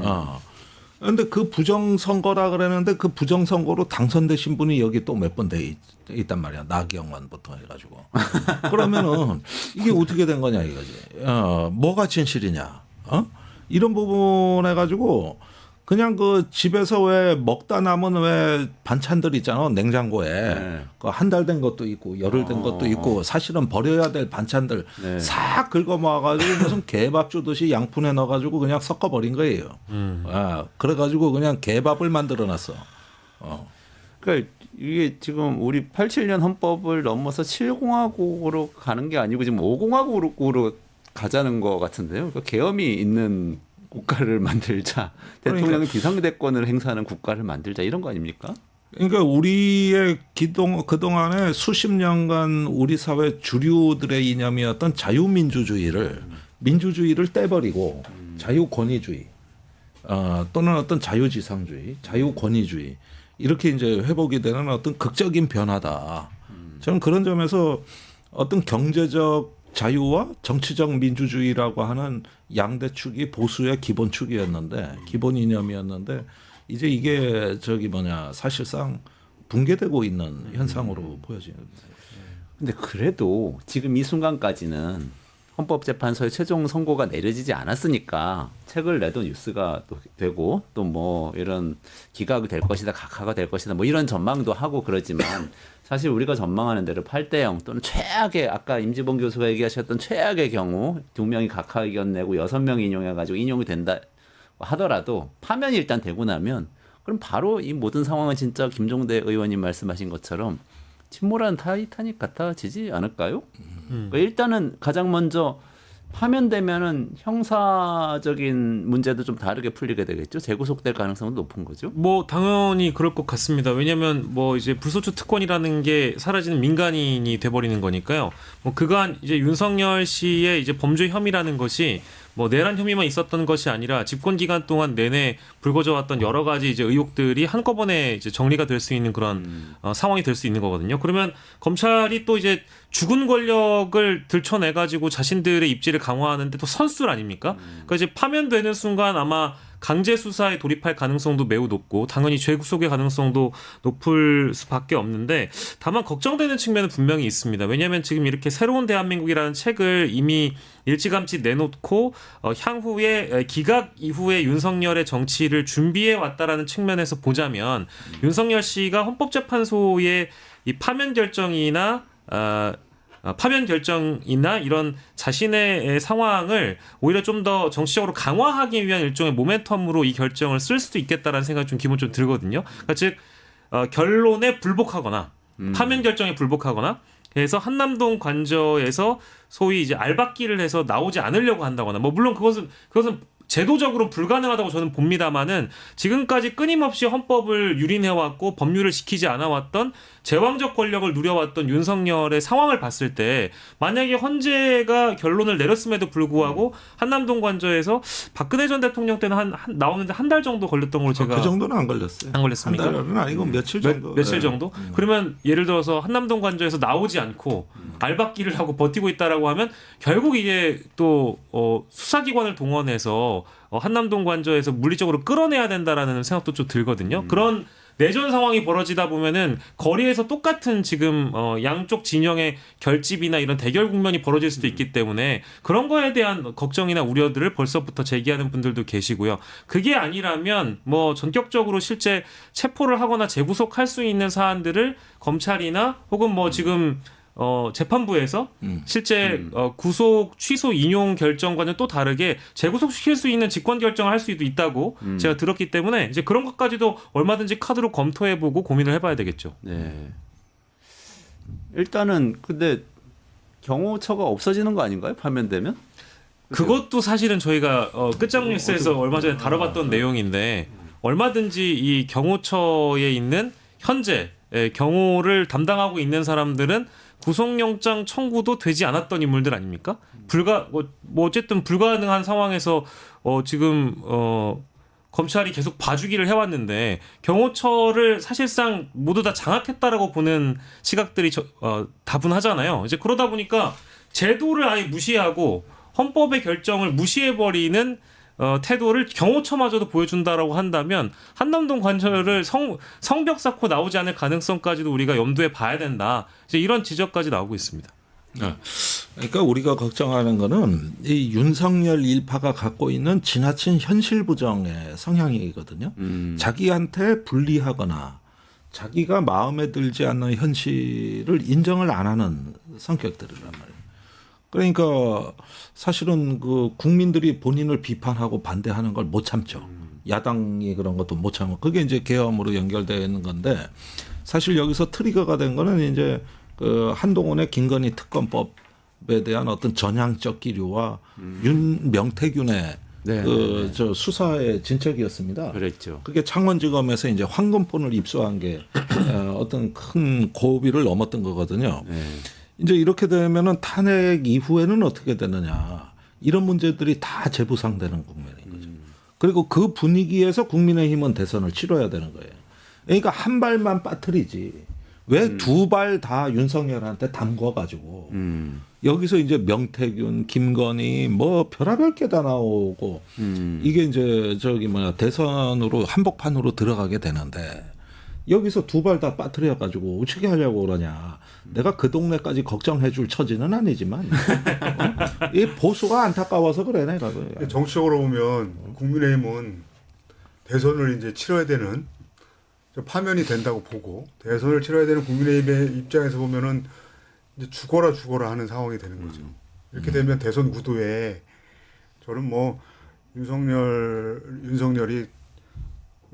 그런데 그 부정선거라 그랬는데 그 부정선거로 당선되신 분이 여기 또 몇 번 돼 있단 말이야. 나경원부터 해가지고. 그러면은 이게 어떻게 된 거냐 이거지. 뭐가 진실이냐. 이런 부분 해가지고 그냥 그 집에서 왜 먹다 남은 왜 반찬들 있잖아. 냉장고에. 네. 그 한 달 된 것도 있고 열흘 된 것도 있고 사실은 버려야 될 반찬들 네. 싹 긁어 모아가지고 무슨 개밥 주듯이 양푼에 넣어가지고 그냥 섞어버린 거예요. 그래가지고 그냥 개밥을 만들어놨어. 그러니까 이게 지금 우리 87년 헌법을 넘어서 7공화국으로 가는 게 아니고 지금 5공화국으로 가자는 것 같은데요. 그러니까 계엄이 있는 국가를 만들자, 대통령이 비상대권을 행사하는 국가를 만들자 이런 거 아닙니까? 그러니까 우리의 그동안에 수십 년간 우리 사회 주류들의 이념이었던 자유민주주의를 민주주의를 떼버리고 자유권위주의 또는 어떤 자유지상주의, 자유권위주의 이렇게 이제 회복이 되는 어떤 극적인 변화다. 저는 그런 점에서 어떤 경제적 자유와 정치적 민주주의라고 하는 양대 축이 보수의 기본 축이었는데 기본 이념이었는데 이제 이게 사실상 붕괴되고 있는 현상으로 보여지는 거예요. 근데 그래도 지금 이 순간까지는 헌법재판소의 최종 선고가 내려지지 않았으니까 책을 내도 뉴스가 또 되고 또 뭐 이런 기각이 될 것이다, 각하가 될 것이다 뭐 이런 전망도 하고 그러지만 사실 우리가 전망하는 대로 8대0 또는 최악의 아까 임지봉 교수가 얘기하셨던 최악의 경우 2명이 각하 의견 내고 6명이 인용해가지고 인용이 된다 하더라도 파면이 일단 되고 나면 그럼 바로 이 모든 상황은 진짜 김종대 의원님 말씀하신 것처럼 침몰한 타이타닉 같아지지 않을까요? 그러니까 일단은 가장 먼저 파면되면은 형사적인 문제도 좀 다르게 풀리게 되겠죠. 재구속될 가능성은 높은 거죠. 뭐 당연히 그럴 것 같습니다. 왜냐하면 뭐 이제 불소추 특권이라는 게 사라지는 민간인이 돼버리는 거니까요. 뭐 그간 이제 윤석열 씨의 이제 범죄 혐의라는 것이 뭐 내란 혐의만 있었던 것이 아니라 집권 기간 동안 내내 불거져 왔던 여러 가지 이제 의혹들이 한꺼번에 이제 정리가 될 수 있는 그런 상황이 될 수 있는 거거든요. 그러면 검찰이 또 이제 죽은 권력을 들춰내 가지고 자신들의 입지를 강화하는데 또 선술 아닙니까? 그러니까 이제 파면되는 순간 아마 강제 수사에 돌입할 가능성도 매우 높고 당연히 재구속의 가능성도 높을 수밖에 없는데 다만 걱정되는 측면은 분명히 있습니다. 왜냐하면 지금 이렇게 새로운 대한민국이라는 책을 이미 일찌감치 내놓고 향후에 기각 이후에 윤석열의 정치를 준비해 왔다라는 측면에서 보자면 윤석열 씨가 헌법재판소의 이 파면 결정이나 이런 자신의 상황을 오히려 좀 더 정치적으로 강화하기 위한 일종의 모멘텀으로 이 결정을 쓸 수도 있겠다라는 생각이 좀 기본 좀 들거든요. 그러니까 즉 결론에 불복하거나 파면 결정에 불복하거나 그래서 한남동 관저에서 소위 이제 알박기를 해서 나오지 않으려고 한다거나 뭐 물론 그것은 제도적으로 불가능하다고 저는 봅니다만은 지금까지 끊임없이 헌법을 유린해왔고 법률을 지키지 않아왔던 제왕적 권력을 누려왔던 윤석열의 상황을 봤을 때 만약에 헌재가 결론을 내렸음에도 불구하고 한남동 관저에서 박근혜 전 대통령 때는 나오는데 한 달 정도 걸렸던 걸로 제가 그 정도는 안 걸렸어요. 안 걸렸습니까? 한 달은 아니고 며칠 정도. 며칠 정도? 그러면 예를 들어서 한남동 관저에서 나오지 않고 알박기를 하고 버티고 있다라고 하면 결국 이게 또 수사기관을 동원해서 한남동 관저에서 물리적으로 끌어내야 된다라는 생각도 좀 들거든요. 그런 내전 상황이 벌어지다 보면은 거리에서 똑같은 지금 양쪽 진영의 결집이나 이런 대결 국면이 벌어질 수도 있기 때문에 그런 거에 대한 걱정이나 우려들을 벌써부터 제기하는 분들도 계시고요. 그게 아니라면 뭐 전격적으로 실제 체포를 하거나 재구속할 수 있는 사안들을 검찰이나 혹은 뭐 지금 재판부에서 실제 구속 취소 인용 결정과는 또 다르게 재구속시킬 수 있는 직권 결정을 할 수도 있다고 제가 들었기 때문에 이제 그런 것까지도 얼마든지 카드로 검토해보고 고민을 해봐야 되겠죠. 네. 일단은 근데 경호처가 없어지는 거 아닌가요? 파면되면? 그것도 사실은 저희가 끝장뉴스에서 얼마 전에 다뤄봤던 내용인데 얼마든지 이 경호처에 있는 현재 경호를 담당하고 있는 사람들은 구속영장 청구도 되지 않았던 인물들 아닙니까? 뭐 어쨌든 불가능한 상황에서 지금 검찰이 계속 봐주기를 해왔는데 경호처를 사실상 모두 다 장악했다라고 보는 시각들이 다분하잖아요. 이제 그러다 보니까 제도를 아예 무시하고 헌법의 결정을 무시해버리는 태도를 경호처마저도 보여준다라고 한다면 한남동 관절을 성벽 쌓고 나오지 않을 가능성까지도 우리가 염두에 봐야 된다. 이제 이런 지적까지 나오고 있습니다. 네. 그러니까 우리가 걱정하는 거는 이 윤석열 일파가 갖고 있는 지나친 현실 부정의 성향이거든요. 자기한테 불리하거나 자기가 마음에 들지 않는 현실을 인정을 안 하는 성격들이란 말이에요. 그러니까 사실은 그 국민들이 본인을 비판하고 반대하는 걸 못 참죠. 야당이 그런 것도 못 참고 그게 이제 계엄으로 연결되어 있는 건데 사실 여기서 트리거가 된 거는 이제 그 한동훈의 김건희 특검법에 대한 어떤 전향적 기류와 명태균의 네, 저 수사의 진척이었습니다. 그랬죠. 그게 창원지검에서 이제 황금폰을 입수한 게 어떤 큰 고비를 넘었던 거거든요. 네. 이제 이렇게 되면은 탄핵 이후에는 어떻게 되느냐 이런 문제들이 다 재부상되는 국면인 거죠. 그리고 그 분위기에서 국민의힘은 대선을 치러야 되는 거예요. 그러니까 한 발만 빠뜨리지 왜 두 발 다 윤석열한테 담궈가지고 여기서 이제 명태균, 김건희 뭐 별의별 게 다 나오고 이게 이제 대선으로 한복판으로 들어가게 되는데 여기서 두 발 다 빠뜨려가지고 어떻게 하려고 그러냐. 내가 그 동네까지 걱정해줄 처지는 아니지만 이 보수가 안타까워서 그래 내가. 정치적으로 보면 국민의힘은 대선을 이제 치러야 되는 파면이 된다고 보고 대선을 치러야 되는 국민의힘의 입장에서 보면은 이제 죽어라 하는 상황이 되는 거죠. 이렇게 되면 대선 구도에 저는 뭐 윤석열이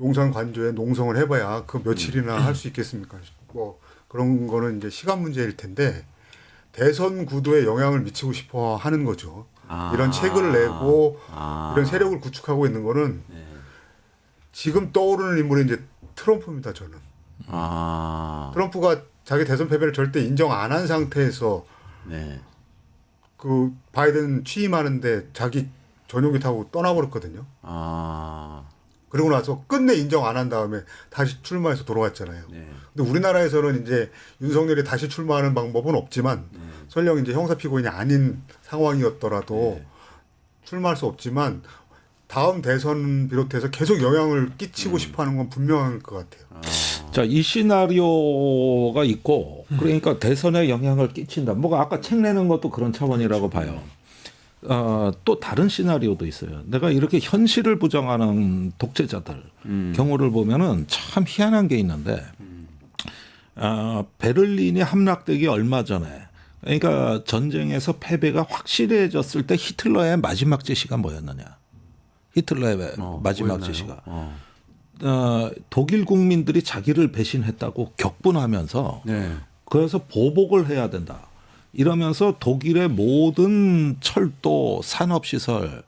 용산 관저에 농성을 해봐야 그 며칠이나 할 수 있겠습니까? 뭐 그런 거는 이제 시간 문제일 텐데 대선 구도에 영향을 미치고 싶어 하는 거죠. 이런 책을 내고 이런 세력을 구축하고 있는 거는 지금 떠오르는 인물이 이제 트럼프입니다. 저는. 트럼프가 자기 대선 패배를 절대 인정 안 한 상태에서 그 바이든 취임하는데 자기 전용기 타고 떠나버렸거든요. 그러고 나서 끝내 인정 안 한 다음에 다시 출마해서 돌아왔잖아요. 근데 우리나라에서는 이제 윤석열이 다시 출마하는 방법은 없지만 설령 이제 형사 피고인이 아닌 상황이었더라도 출마할 수 없지만 다음 대선 비롯해서 계속 영향을 끼치고 싶어하는 건 분명한 것 같아요. 자, 이 시나리오가 있고 그러니까 대선에 영향을 끼친다. 뭐가 아까 책 내는 것도 그런 차원이라고 봐요. 또 다른 시나리오도 있어요. 내가 이렇게 현실을 부정하는 독재자들 경우를 보면은 참 희한한 게 있는데 베를린이 함락되기 얼마 전에 그러니까 전쟁에서 패배가 확실해졌을 때 히틀러의 마지막 제시가 뭐였느냐? 히틀러의 마지막 제시가 독일 국민들이 자기를 배신했다고 격분하면서 그래서 보복을 해야 된다. 이러면서 독일의 모든 철도, 산업시설,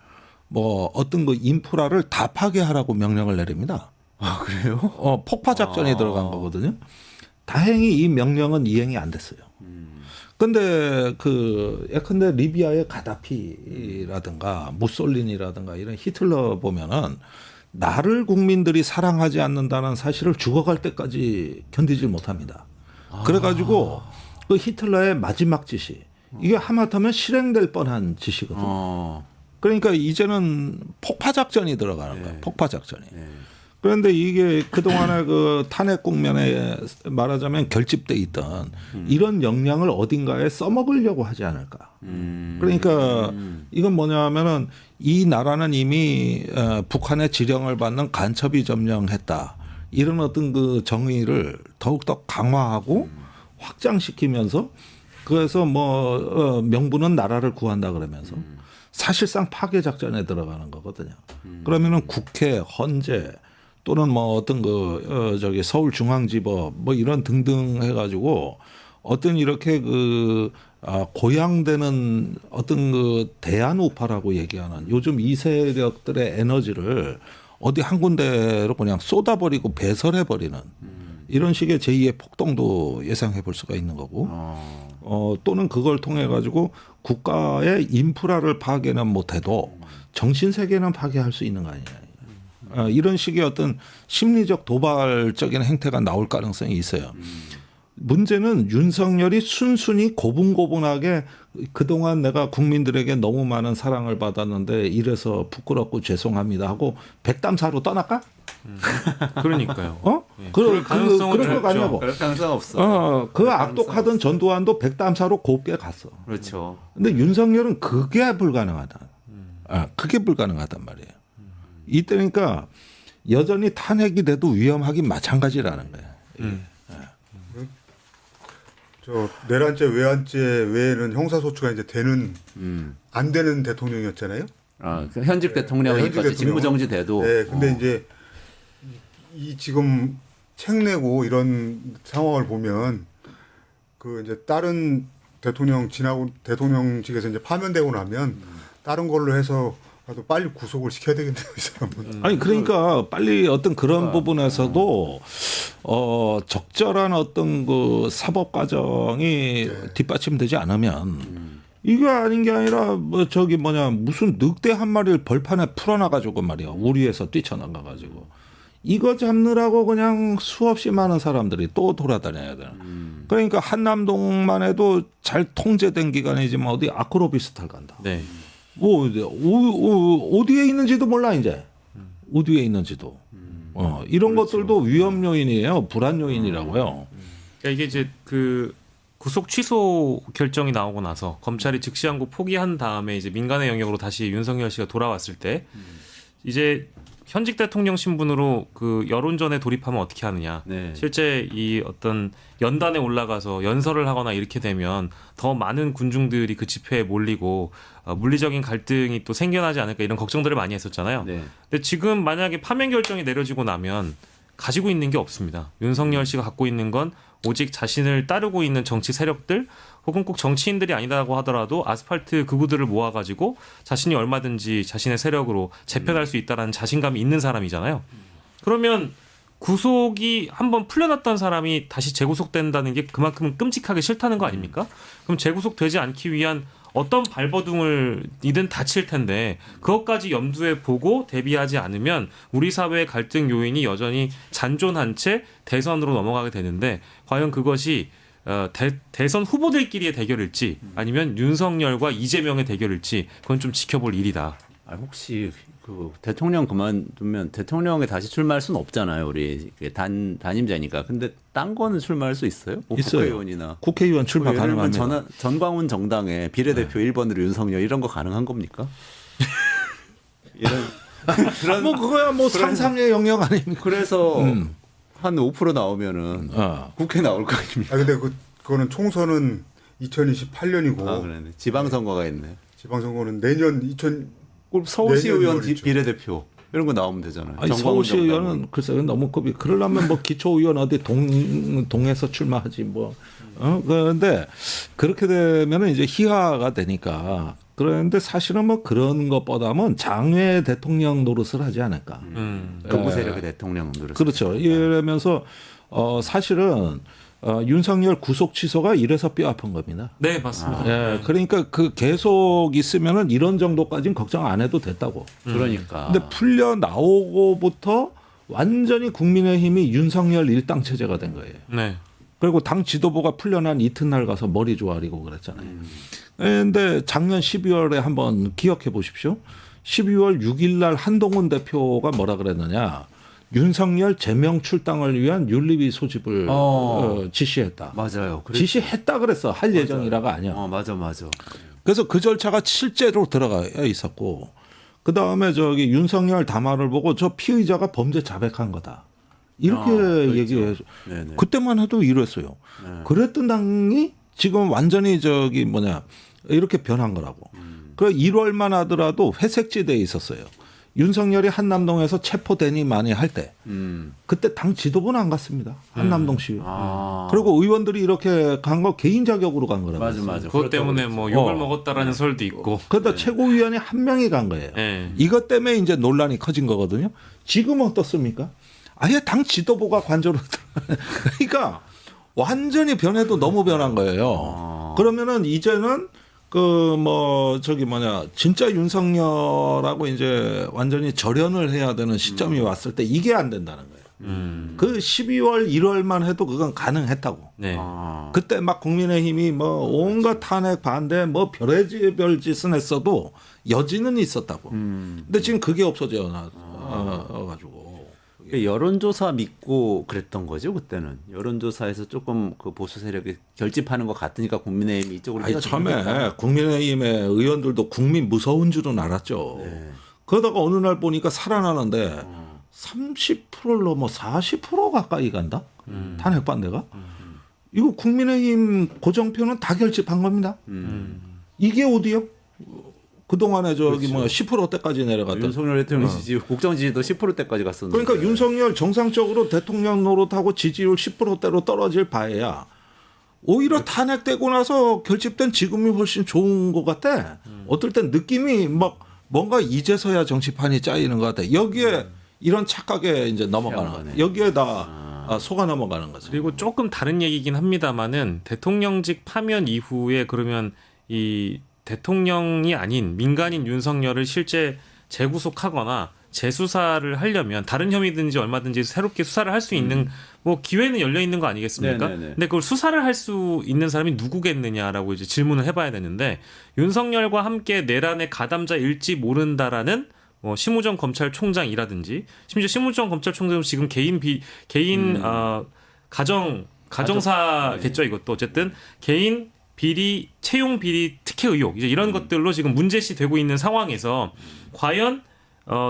뭐 어떤 그 인프라를 다 파괴하라고 명령을 내립니다. 그래요? 폭파 작전이 들어간 거거든요. 다행히 이 명령은 이행이 안 됐어요. 근데 예컨대 리비아의 가다피라든가 무솔리니라든가 이런 히틀러 보면은 나를 국민들이 사랑하지 않는다는 사실을 죽어갈 때까지 견디질 못합니다. 그래가지고 그 히틀러의 마지막 지시 이게 하마터면 실행될 뻔한 지시거든요. 그러니까 이제는 폭파 작전이 들어가는 거예요. 폭파 작전이. 그런데 이게 그동안의 그 탄핵 국면에 말하자면 결집돼 있던 이런 역량을 어딘가에 써먹으려고 하지 않을까. 그러니까 이건 뭐냐면은 이 나라는 이미 북한의 지령을 받는 간첩이 점령했다. 이런 어떤 그 정의를 더욱더 강화하고 확장시키면서 그래서 뭐 명분은 나라를 구한다 그러면서 사실상 파괴 작전에 들어가는 거거든요. 그러면은 국회, 헌재 또는 뭐 어떤 저기 서울중앙지법 뭐 이런 등등 해가지고 어떤 이렇게 고양되는 어떤 대안 우파라고 얘기하는 요즘 이 세력들의 에너지를 어디 한 군데로 그냥 쏟아버리고 배설해버리는 이런 식의 제2의 폭동도 예상해 볼 수가 있는 거고 또는 그걸 통해 가지고 국가의 인프라를 파괴는 못해도 정신 세계는 파괴할 수 있는 거 아니냐. 이런 식의 어떤 심리적 도발적인 행태가 나올 가능성이 있어요. 문제는 윤석열이 순순히 고분고분하게 그동안 내가 국민들에게 너무 많은 사랑을 받았는데 이래서 부끄럽고 죄송합니다 하고 백담사로 떠날까? 그러니까요. 그럴 가능성은 거 없죠. 아니냐고. 그럴 가능성 없어. 그 악독하던 전두환도 백담사로 곱게 갔어. 그렇죠. 근데 윤석열은 그게 불가능하다. 그게 불가능하단 말이에요. 이때니까 여전히 탄핵이 돼도 위험하긴 마찬가지라는 거예요. 저 내란죄, 외환죄 외에는 형사소추가 이제 되는 안 되는 대통령이었잖아요. 그 현직 대통령이 현직 대통령은. 직무정지 돼도. 네, 근데 이제 이 지금 책 내고 이런 상황을 보면 그 이제 다른 대통령 지나고 대통령직에서 이제 파면되고 나면 다른 걸로 해서 나도 빨리 구속을 시켜야 되겠네요, 이 사람은. 아니 그러니까 빨리 어떤 그런 부분에서도 적절한 어떤 그 사법 과정이 뒷받침되지 않으면 이게 아닌 게 아니라 뭐 저기 무슨 늑대 한 마리를 벌판에 풀어놔가지고 말이야 우리에서 뛰쳐나가가지고 이거 잡느라고 그냥 수없이 많은 사람들이 또 돌아다녀야 돼. 그러니까 한남동만 해도 잘 통제된 기간이지만 어디 아크로비스탈 간다. 네. 뭐 어디에 있는지도 몰라 이제 어디에 있는지도 이런 것들도 위험 요인이에요. 불안 요인이라고요. 그러니까 이게 이제 그 구속 취소 결정이 나오고 나서 검찰이 즉시항고 포기한 다음에 이제 민간의 영역으로 다시 윤석열 씨가 돌아왔을 때 이제 현직 대통령 신분으로 그 여론전에 돌입하면 어떻게 하느냐. 네. 실제 이 어떤 연단에 올라가서 연설을 하거나 이렇게 되면 더 많은 군중들이 그 집회에 몰리고 물리적인 갈등이 또 생겨나지 않을까 이런 걱정들을 많이 했었잖아요. 네. 근데 지금 만약에 파면 결정이 내려지고 나면 가지고 있는 게 없습니다. 윤석열 씨가 갖고 있는 건 오직 자신을 따르고 있는 정치 세력들 혹은 꼭 정치인들이 아니라고 하더라도 아스팔트 극우들을 모아가지고 자신이 얼마든지 자신의 세력으로 재편할 수 있다는 자신감이 있는 사람이잖아요. 그러면 구속이 한번 풀려났던 사람이 다시 재구속된다는 게 그만큼 끔찍하게 싫다는 거 아닙니까? 그럼 재구속되지 않기 위한 어떤 발버둥을 이든 다칠 텐데 그것까지 염두에 보고 대비하지 않으면 우리 사회의 갈등 요인이 여전히 잔존한 채 대선으로 넘어가게 되는데 과연 그것이 대선 후보들끼리의 대결일지 아니면 윤석열과 이재명의 대결일지 그건 좀 지켜볼 일이다. 혹시 그 대통령 그만두면 대통령에 다시 출마할 수는 없잖아요. 우리 단임자니까. 근데 딴 거는 출마할 수 있어요? 뭐 있어요. 국회의원이나. 국회의원 출마 예를 들면 가능합니다. 전광훈 정당의 비례대표 1번으로 윤석열 이런 거 가능한 겁니까? 이런 뭐 그거야 뭐 상상의 영역 아닙니까? 그래서 한 5% 나오면은 국회 나올 거 아닙니까? 근데 그거는 총선은 2028년이고 그러네. 지방선거가 있네. 지방선거는 내년 2000 서울시의원 내년 비례대표 이런 거 나오면 되잖아요. 아니 서울시의원은 글쎄 너무 급이 그러려면 뭐 기초의원 어디 동에서 출마하지 뭐 그런데 그렇게 되면은 이제 희화가 되니까 그런데 사실은 뭐 그런 것보다는 장외 대통령 노릇을 하지 않을까. 극우 세력의 대통령 노릇. 그렇죠. 이러면서 사실은 윤석열 구속 취소가 이래서 뼈 아픈 겁니다. 네, 맞습니다. 예, 그러니까 그 계속 있으면은 이런 정도까지는 걱정 안 해도 됐다고. 그러니까. 근데 풀려 나오고부터 완전히 국민의힘이 윤석열 일당 체제가 된 거예요. 네. 그리고 당 지도부가 풀려난 이튿날 가서 머리 조아리고 그랬잖아요. 그런데 작년 12월에 한번 기억해 보십시오. 12월 6일 날 한동훈 대표가 뭐라 그랬느냐. 윤석열 제명 출당을 위한 윤리위 소집을 지시했다. 맞아요. 지시했다 그랬어. 할 예정이라가 아니야. 맞아. 그래서 그 절차가 실제로 들어가 있었고 그 다음에 저기 윤석열 담화를 보고 저 피의자가 범죄 자백한 거다. 이렇게 얘기해서 그때만 해도 이랬어요. 그랬던 당이 지금 완전히 저기 뭐냐 이렇게 변한 거라고. 그 1월만 하더라도 회색지대에 있었어요. 윤석열이 한남동에서 체포되니 많이 할 때 그때 당 지도부는 안 갔습니다. 한남동 시위. 그리고 의원들이 이렇게 간 거 개인 자격으로 간 거라고. 맞아. 그것 때문에 뭐 욕을 먹었다라는 설도 있고. 그러다 최고위원이 한 명이 간 거예요. 네. 이것 때문에 이제 논란이 커진 거거든요. 지금은 어떻습니까? 아예 당 지도부가 관저로 그러니까 완전히 변해도 너무 변한 거예요. 그러면은 이제는 그 뭐 저기 뭐냐 진짜 윤석열하고 이제 완전히 절연을 해야 되는 시점이 왔을 때 이게 안 된다는 거예요. 그 12월 1월만 해도 그건 가능했다고. 네. 그때 막 국민의힘이 뭐 온갖 탄핵 반대 뭐 별의별 짓은 했어도 여지는 있었다고. 근데 지금 그게 없어져 가지고. 여론조사 믿고 그랬던 거죠 그때는. 여론조사에서 조금 그 보수 세력이 결집하는 것 같으니까 국민의힘이 이쪽으로. 아니, 처음에 국민의힘의 의원들도 국민 무서운 줄은 알았죠. 네. 그러다가 어느 날 보니까 살아나는데 30%를 넘어 40% 가까이 간다. 탄핵 반대가. 이거 국민의힘 고정표는 다 결집한 겁니다. 이게 어디요? 그동안에 저기 그렇죠. 뭐 10%대까지 내려갔다. 윤석열 대통령 지지율, 국정 지지도 10%대까지 갔었는데. 그러니까 윤석열 정상적으로 대통령 노릇하고 지지율 10%대로 떨어질 바에야 오히려 탄핵되고 나서 결집된 지금이 훨씬 좋은 것 같아. 어떨 땐 느낌이 막 뭔가 이제서야 정치판이 짜이는 것 같아. 여기에 이런 착각에 이제 넘어가는. 여기에 다 속아 넘어가는 거죠. 그리고 조금 다른 얘기긴 합니다만은 대통령직 파면 이후에 그러면 이 대통령이 아닌 민간인 윤석열을 실제 재구속하거나 재수사를 하려면 다른 혐의든지 얼마든지 새롭게 수사를 할 수 있는 뭐 기회는 열려 있는 거 아니겠습니까? 네네네. 근데 그걸 수사를 할 수 있는 사람이 누구겠느냐라고 이제 질문을 해봐야 되는데 윤석열과 함께 내란의 가담자일지 모른다라는 심우정 검찰총장이라든지 심지어 심우정 검찰총장은 지금 개인 가정사겠죠. 이것도 어쨌든 개인 비리 채용 비리 특혜 의혹 이제 이런 것들로 지금 문제시 되고 있는 상황에서 과연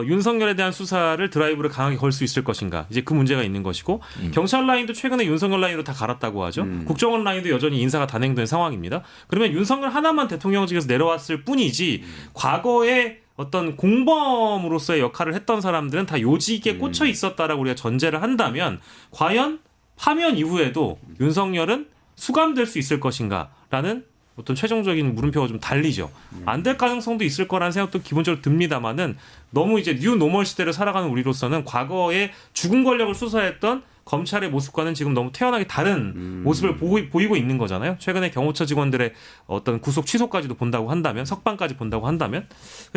윤석열에 대한 수사를 드라이브를 강하게 걸 수 있을 것인가 이제 그 문제가 있는 것이고 경찰 라인도 최근에 윤석열 라인으로 다 갈았다고 하죠. 국정원 라인도 여전히 인사가 단행된 상황입니다. 그러면 윤석열 하나만 대통령직에서 내려왔을 뿐이지 과거에 어떤 공범으로서의 역할을 했던 사람들은 다 요직에 꽂혀 있었다라고 우리가 전제를 한다면 과연 파면 이후에도 윤석열은 수감될 수 있을 것인가라는 어떤 최종적인 물음표가 좀 달리죠. 안 될 가능성도 있을 거라는 생각도 기본적으로 듭니다만은 너무 이제 뉴 노멀 시대를 살아가는 우리로서는 과거에 죽은 권력을 수사했던 검찰의 모습과는 지금 너무 태연하게 다른 모습을 보이고 있는 거잖아요. 최근에 경호처 직원들의 어떤 구속 취소까지도 본다고 한다면 석방까지 본다고 한다면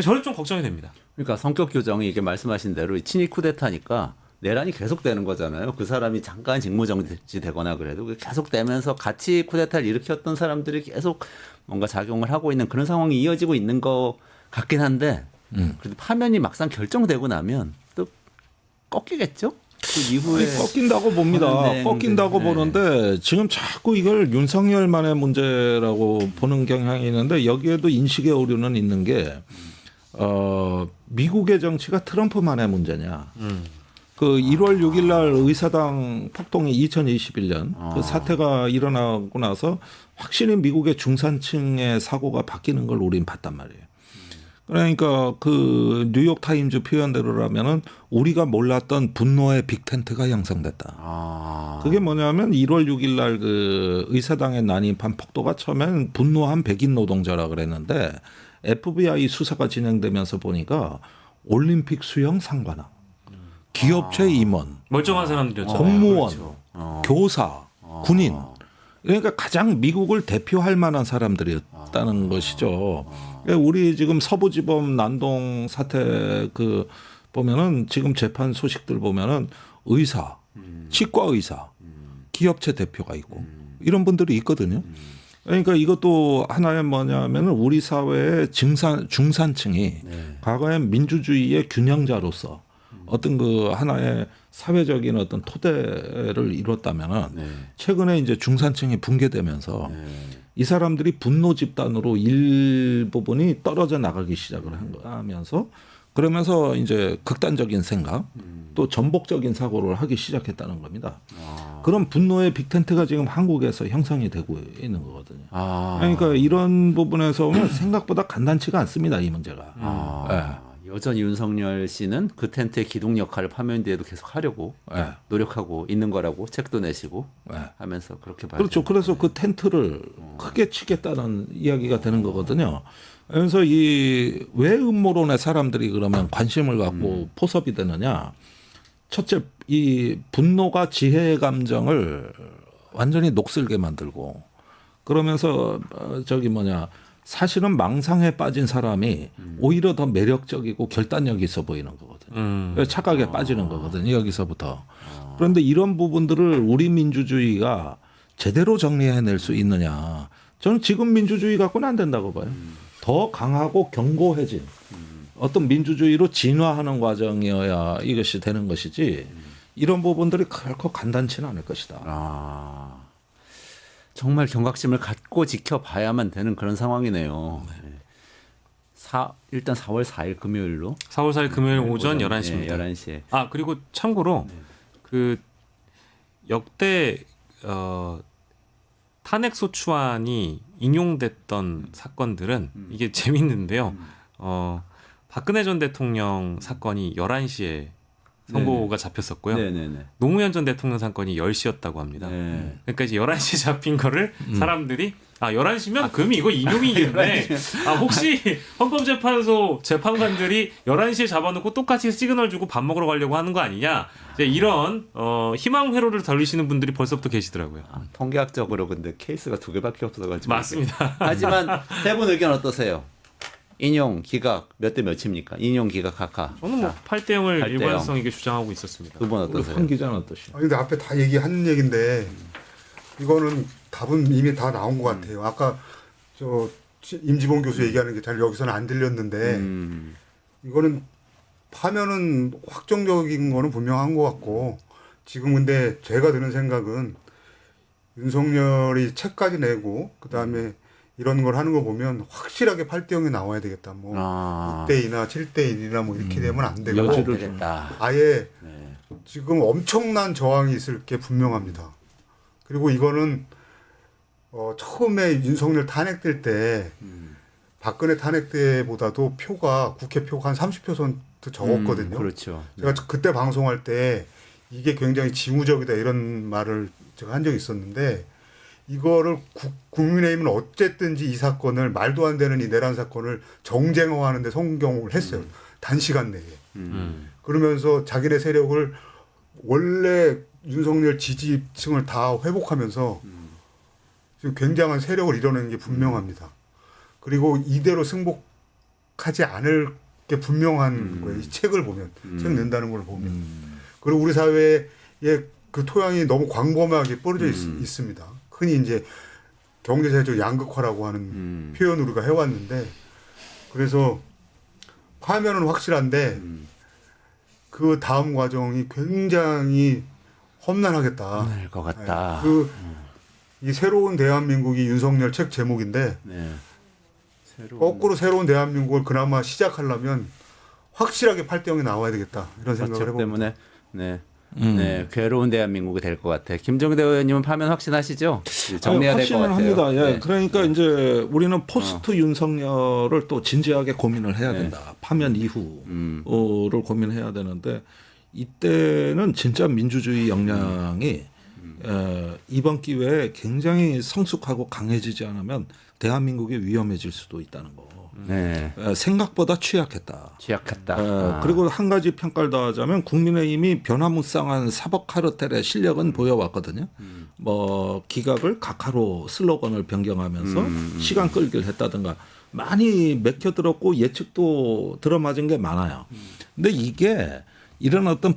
저는 좀 걱정이 됩니다. 그러니까 성격 교정이 이게 말씀하신 대로 친위 쿠데타니까 내란이 계속되는 거잖아요. 그 사람이 잠깐 직무정지 되거나 그래도 계속되면서 같이 쿠데타를 일으켰던 사람들이 계속 뭔가 작용을 하고 있는 그런 상황이 이어지고 있는 것 같긴 한데 그래도 파면이 막상 결정되고 나면 또 꺾이겠죠? 그 이후에 꺾인다고 봅니다. 꺾인다고 보는데 지금 자꾸 이걸 윤석열만의 문제라고 보는 경향이 있는데 여기에도 인식의 오류는 있는 게 미국의 정치가 트럼프만의 문제냐. 그 1월 6일 날 의사당 폭동이 2021년 그 사태가 일어나고 나서 확실히 미국의 중산층의 사고가 바뀌는 걸 우린 봤단 말이에요. 그러니까 그 뉴욕 타임즈 표현대로라면은 우리가 몰랐던 분노의 빅텐트가 형성됐다. 그게 뭐냐면 1월 6일 날 그 의사당에 난입한 폭도가 처음엔 분노한 백인 노동자라 그랬는데 FBI 수사가 진행되면서 보니까 올림픽 수영 상관왕, 기업체 임원, 멀쩡한 사람들이었죠. 공무원, 그렇죠. 교사, 군인. 그러니까 가장 미국을 대표할 만한 사람들이었다는 것이죠. 우리 지금 서부지법 난동 사태 그 보면은 지금 재판 소식들 보면은 의사, 치과 의사, 기업체 대표가 있고 이런 분들이 있거든요. 그러니까 이것도 하나의 뭐냐면은 우리 사회의 중산층이 과거의 민주주의의 균형자로서 어떤 그 하나의 사회적인 어떤 토대를 이뤘다면은 최근에 이제 중산층이 붕괴되면서 이 사람들이 분노 집단으로 일부분이 떨어져 나가기 시작을 하면서 그러면서 이제 극단적인 생각 또 전복적인 사고를 하기 시작했다는 겁니다. 그런 분노의 빅텐트가 지금 한국에서 형성이 되고 있는 거거든요. 아. 그러니까 이런 부분에서 보면 생각보다 간단치가 않습니다, 이 문제가. 여전히 윤석열 씨는 그 텐트의 기둥 역할을 파면 뒤에도 계속 하려고 예. 노력하고 있는 거라고 책도 내시고 예. 하면서 그렇게 봐요. 그렇죠. 그래서 그 텐트를 크게 치겠다는 이야기가 되는 거거든요. 그래서 이 왜 음모론에 사람들이 그러면 관심을 갖고 포섭이 되느냐? 첫째, 이 분노가 지혜의 감정을 완전히 녹슬게 만들고 그러면서 사실은 망상에 빠진 사람이 오히려 더 매력적이고 결단력이 있어 보이는 거거든요. 착각에 빠지는 거거든요. 여기서부터. 그런데 이런 부분들을 우리 민주주의가 제대로 정리해낼 수 있느냐. 저는 지금 민주주의 갖고는 안 된다고 봐요. 더 강하고 견고해진 어떤 민주주의로 진화하는 과정이어야 이것이 되는 것이지 이런 부분들이 결코 간단치는 않을 것이다. 아, 정말 경각심을 갖고 지켜봐야만 되는 그런 상황이네요. 네. 일단 4월 4일 금요일로 4월 4일 금요일 오전 11시입니다. 11시에. 아 그리고 참고로 그 역대 탄핵소추안이 인용됐던 사건들은 이게 재밌는데요. 박근혜 전 대통령 사건이 11시에 선고가 잡혔었고요. 네네네. 노무현 전 대통령 사건이 10시였다고 합니다. 네. 그러니까 이제 11시에 잡힌 거를 사람들이 11시면 그럼 이거 인용이겠네. 혹시 헌법재판소 재판관들이 11시에 잡아놓고 똑같이 시그널 주고 밥 먹으러 가려고 하는 거 아니냐. 이제 이런 희망 회로를 돌리시는 분들이 벌써부터 계시더라고요. 통계학적으로 근데 케이스가 2개밖에 없어가지고. 맞습니다. 하지만 세 분 의견 어떠세요? 인용 기각 몇 대 몇입니까? 인용 기각 카카. 저는 뭐 8대 0을 8대 0. 일관성 있게 주장하고 있었습니다. 두 분 우리 어떠세요? 황 기자는 어떠시요? 근데 앞에 다 얘기한 얘기인데 이거는 답은 이미 다 나온 것 같아요. 아까 저 임지봉 교수 얘기하는 게 잘 여기서는 안 들렸는데 이거는 파면은 확정적인 거는 분명한 것 같고 지금 근데 제가 드는 생각은 윤석열이 책까지 내고 그다음에 이런 걸 하는 거 보면 확실하게 8대 0이 나와야 되겠다. 뭐 6대 2나 7대 1이나 뭐 이렇게 되면 안 되고 여지를 되겠다. 아예 네. 지금 엄청난 저항이 있을 게 분명합니다. 그리고 이거는 처음에 윤석열 탄핵될 때 박근혜 탄핵 때보다도 표가 국회 표가 한 30% 적었거든요. 그렇죠. 제가 그때 방송할 때 이게 굉장히 징후적이다 이런 말을 제가 한 적이 있었는데 이거를 국민의힘은 어쨌든지 이 사건을 말도 안 되는 이 내란 사건을 정쟁화하는 데 성공을 했어요. 단시간 내에. 그러면서 자기네 세력을 원래 윤석열 지지층을 다 회복하면서 지금 굉장한 세력을 이뤄낸 게 분명합니다. 그리고 이대로 승복하지 않을 게 분명한 거예요. 이 책을 보면, 책 낸다는 걸 보면. 그리고 우리 사회에 그 토양이 너무 광범위하게 뻗어져 있습니다. 흔히 이제 경제사회적 양극화라고 하는 표현 우리가 해왔는데 그래서 파면은 확실한데 그 다음 과정이 굉장히 험난하겠다. 될 것 같다. 이 새로운 대한민국이 윤석열 책 제목인데 네. 거꾸로 새로운 대한민국을 그나마 시작하려면 확실하게 8대 0이 나와야 되겠다 이런 생각을 책 해봅니다. 때문에 네, 괴로운 대한민국이 될 것 같아. 김정대 의원님은 파면 확신하시죠? 정리해야 될 것 확신을 같아요. 합니다. 예. 네. 그러니까 이제 우리는 포스트 윤석열을 또 진지하게 고민을 해야 된다. 파면 이후를 고민해야 되는데 이때는 진짜 민주주의 역량이 이번 기회에 굉장히 성숙하고 강해지지 않으면 대한민국이 위험해질 수도 있다는 거. 네. 생각보다 취약했다. 취약했다. 그리고 한 가지 평가를 더 하자면 국민의힘이 변화무쌍한 사법 카르텔의 실력은 보여왔거든요. 뭐 기각을 각하로 슬로건을 변경하면서 시간 끌기를 했다든가 많이 맥혀들었고 예측도 들어맞은 게 많아요. 근데 이게 이런 어떤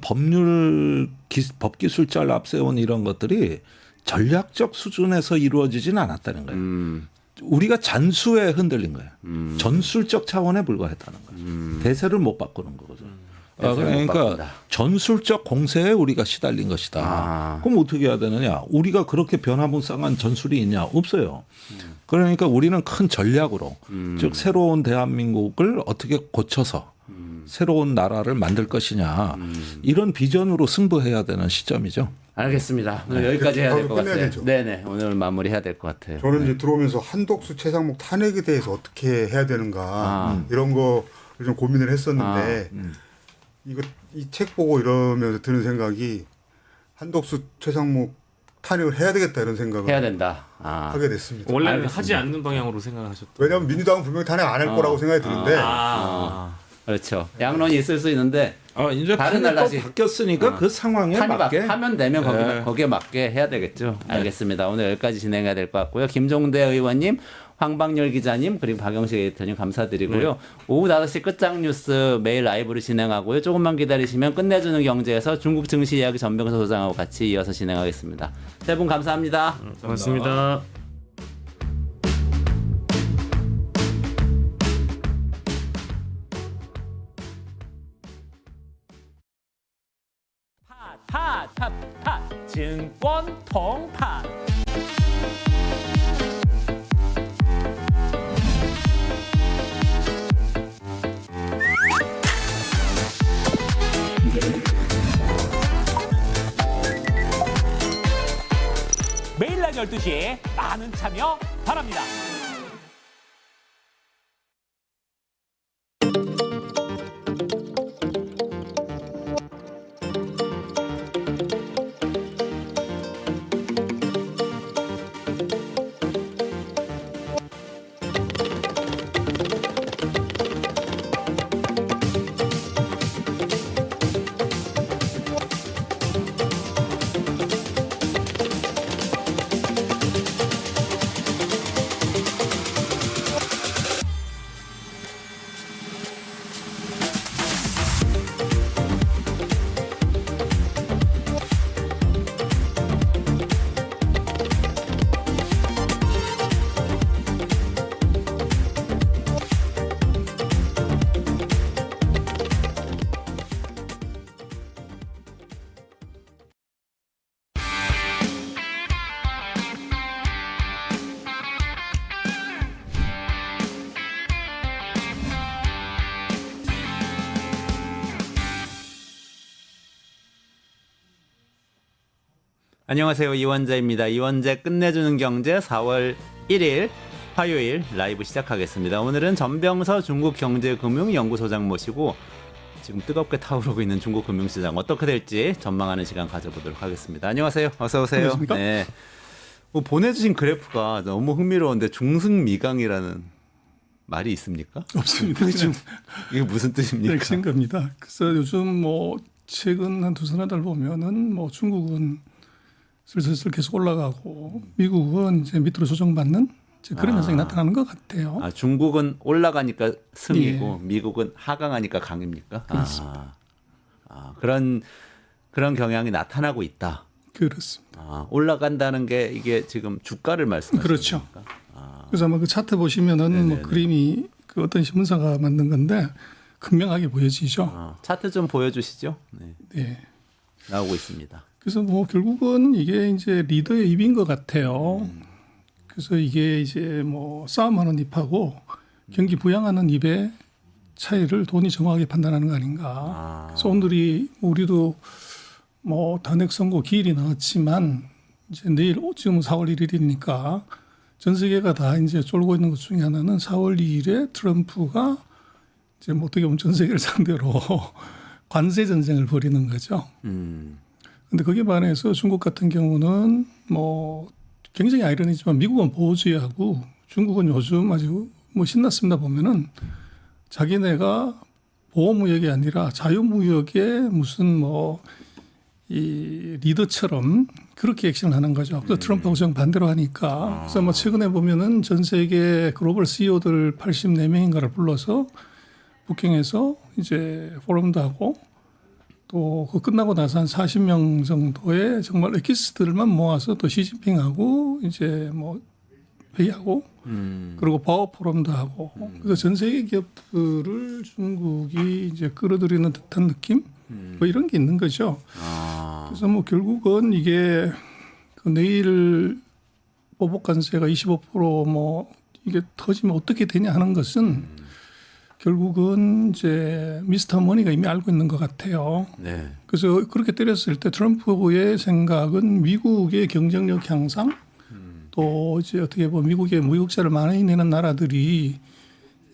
법기술자를 앞세운 이런 것들이 전략적 수준에서 이루어지진 않았다는 거예요. 우리가 잔수에 흔들린 거예요. 전술적 차원에 불과했다는 거예요. 대세를 못 바꾸는 거거든. 그러니까 전술적 공세에 우리가 시달린 것이다. 그럼 어떻게 해야 되느냐? 우리가 그렇게 변화무쌍한 전술이 있냐? 없어요. 그러니까 우리는 큰 전략으로 즉 새로운 대한민국을 어떻게 고쳐서 새로운 나라를 만들 것이냐 이런 비전으로 승부해야 되는 시점이죠. 알겠습니다. 오늘 여기까지 해야 될 것 끝내야 같아요. 되죠. 네네. 오늘 마무리해야 될 것 같아요. 저는 이제 들어오면서 한독수 최상목 탄핵에 대해서 어떻게 해야 되는가 이런 거를 좀 고민을 했었는데 이거 이 책 보고 이러면서 드는 생각이 한독수 최상목 탄핵을 해야 되겠다 이런 생각을 해야 된다. 하게 됐습니다. 원래는 하지 않는 방향으로 생각하셨던. 왜냐하면 민주당은 분명히 탄핵 안 할 거라고 생각이 드는데 그렇죠. 양론이 있을 수 있는데 이제 다른 판례가 날라지. 바뀌었으니까 그 상황에 맞게 하면 되면 거기에 맞게 해야 되겠죠. 알겠습니다. 오늘 여기까지 진행해야 될 것 같고요. 김종대 의원님, 황방열 기자님, 그리고 박영식 에디터님 감사드리고요. 오후 5시 끝장 뉴스 매일 라이브로 진행하고요. 조금만 기다리시면 끝내주는 경제에서 중국 증시 이야기 전병서 소장하고 같이 이어서 진행하겠습니다. 세 분 감사합니다. 고맙습니다. 팟 증권 통팟 매일 낮 12시에 많은 참여 바랍니다. 안녕하세요. 이원재입니다. 이원재 끝내주는 경제 4월 1일 화요일 라이브 시작하겠습니다. 오늘은 전병서 중국경제금융연구소장 모시고 지금 뜨겁게 타오르고 있는 중국 금융시장 어떻게 될지 전망하는 시간 가져보도록 하겠습니다. 안녕하세요. 어서 오세요. 안녕하십니까? 네. 보내주신 그래프가 너무 흥미로운데 중승미강이라는 말이 있습니까? 없습니다. 그냥 이게 무슨 뜻입니까? 이렇게 된 겁니다. 그래서 요즘 뭐 최근 한 두세 달 보면은 뭐 중국은 슬슬 계속 올라가고 미국은 이제 밑으로 조정받는 이제 그런 현상이 나타나는 것 같아요. 중국은 올라가니까 승이고 미국은 하강하니까 강입니까? 그렇습니다. 그런 경향이 나타나고 있다. 그렇습니다. 올라간다는 게 이게 지금 주가를 말씀하시는 그렇죠. 겁니까? 그래서 아마 그 차트 보시면은 뭐 그림이 그 어떤 신문사가 만든 건데 극명하게 보여지죠. 차트 좀 보여주시죠. 네. 네. 나오고 있습니다. 그래서 뭐 결국은 이게 이제 리더의 입인 것 같아요. 그래서 이게 이제 뭐 싸움하는 입하고 경기 부양하는 입의 차이를 돈이 정확하게 판단하는 거 아닌가. 그래서 오늘이 우리도 뭐 탄핵 선고 기일이 나왔지만 이제 내일 지금 4월 1일이니까 전 세계가 다 이제 쫄고 있는 것 중에 하나는 4월 2일에 트럼프가 이제 뭐 어떻게 보면 전 세계를 상대로 관세 전쟁을 벌이는 거죠. 근데 거기에 반해서 중국 같은 경우는 뭐 굉장히 아이러니지만 미국은 보호주의하고 중국은 요즘 아주 뭐 신났습니다 보면은 자기네가 보호무역이 아니라 자유무역의 무슨 뭐 이 리더처럼 그렇게 액션을 하는 거죠. 그래서 트럼프하고 정반대로 하니까 그래서 뭐 최근에 보면은 전 세계 글로벌 CEO들 84명인가를 불러서 북경에서 이제 포럼도 하고 또 그 끝나고 나서 한 40명 정도의 정말 엑기스트들만 모아서 또 시진핑하고 이제 뭐 회의하고 그리고 바오 포럼도 하고 그래서 전 세계 기업들을 중국이 이제 끌어들이는 듯한 느낌 뭐 이런 게 있는 거죠. 그래서 뭐 결국은 이게 그 내일 보복 관세가 25% 뭐 이게 터지면 어떻게 되냐 하는 것은 결국은 이제 미스터 머니가 이미 알고 있는 것 같아요. 네. 그래서 그렇게 때렸을 때 트럼프의 생각은 미국의 경쟁력 향상 또 이제 어떻게 보면 미국의 무역자를 많이 내는 나라들이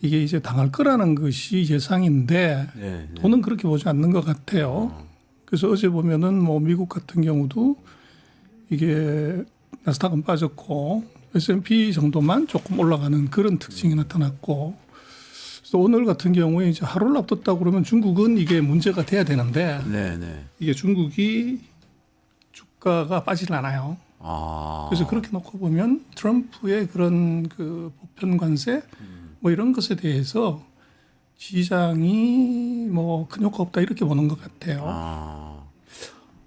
이게 이제 당할 거라는 것이 예상인데 네. 돈은 그렇게 보지 않는 것 같아요. 그래서 어제 보면은 뭐 미국 같은 경우도 이게 나스닥은 빠졌고 S&P 정도만 조금 올라가는 그런 특징이 나타났고 그래서 오늘 같은 경우에 이제 하루를 앞뒀다고 그러면 중국은 이게 문제가 돼야 되는데 네. 네. 이게 중국이 주가가 빠지질 않아요. 아. 그래서 그렇게 놓고 보면 트럼프의 그런 그 보편 관세 뭐 이런 것에 대해서 시장이 뭐 큰 효과 없다 이렇게 보는 것 같아요.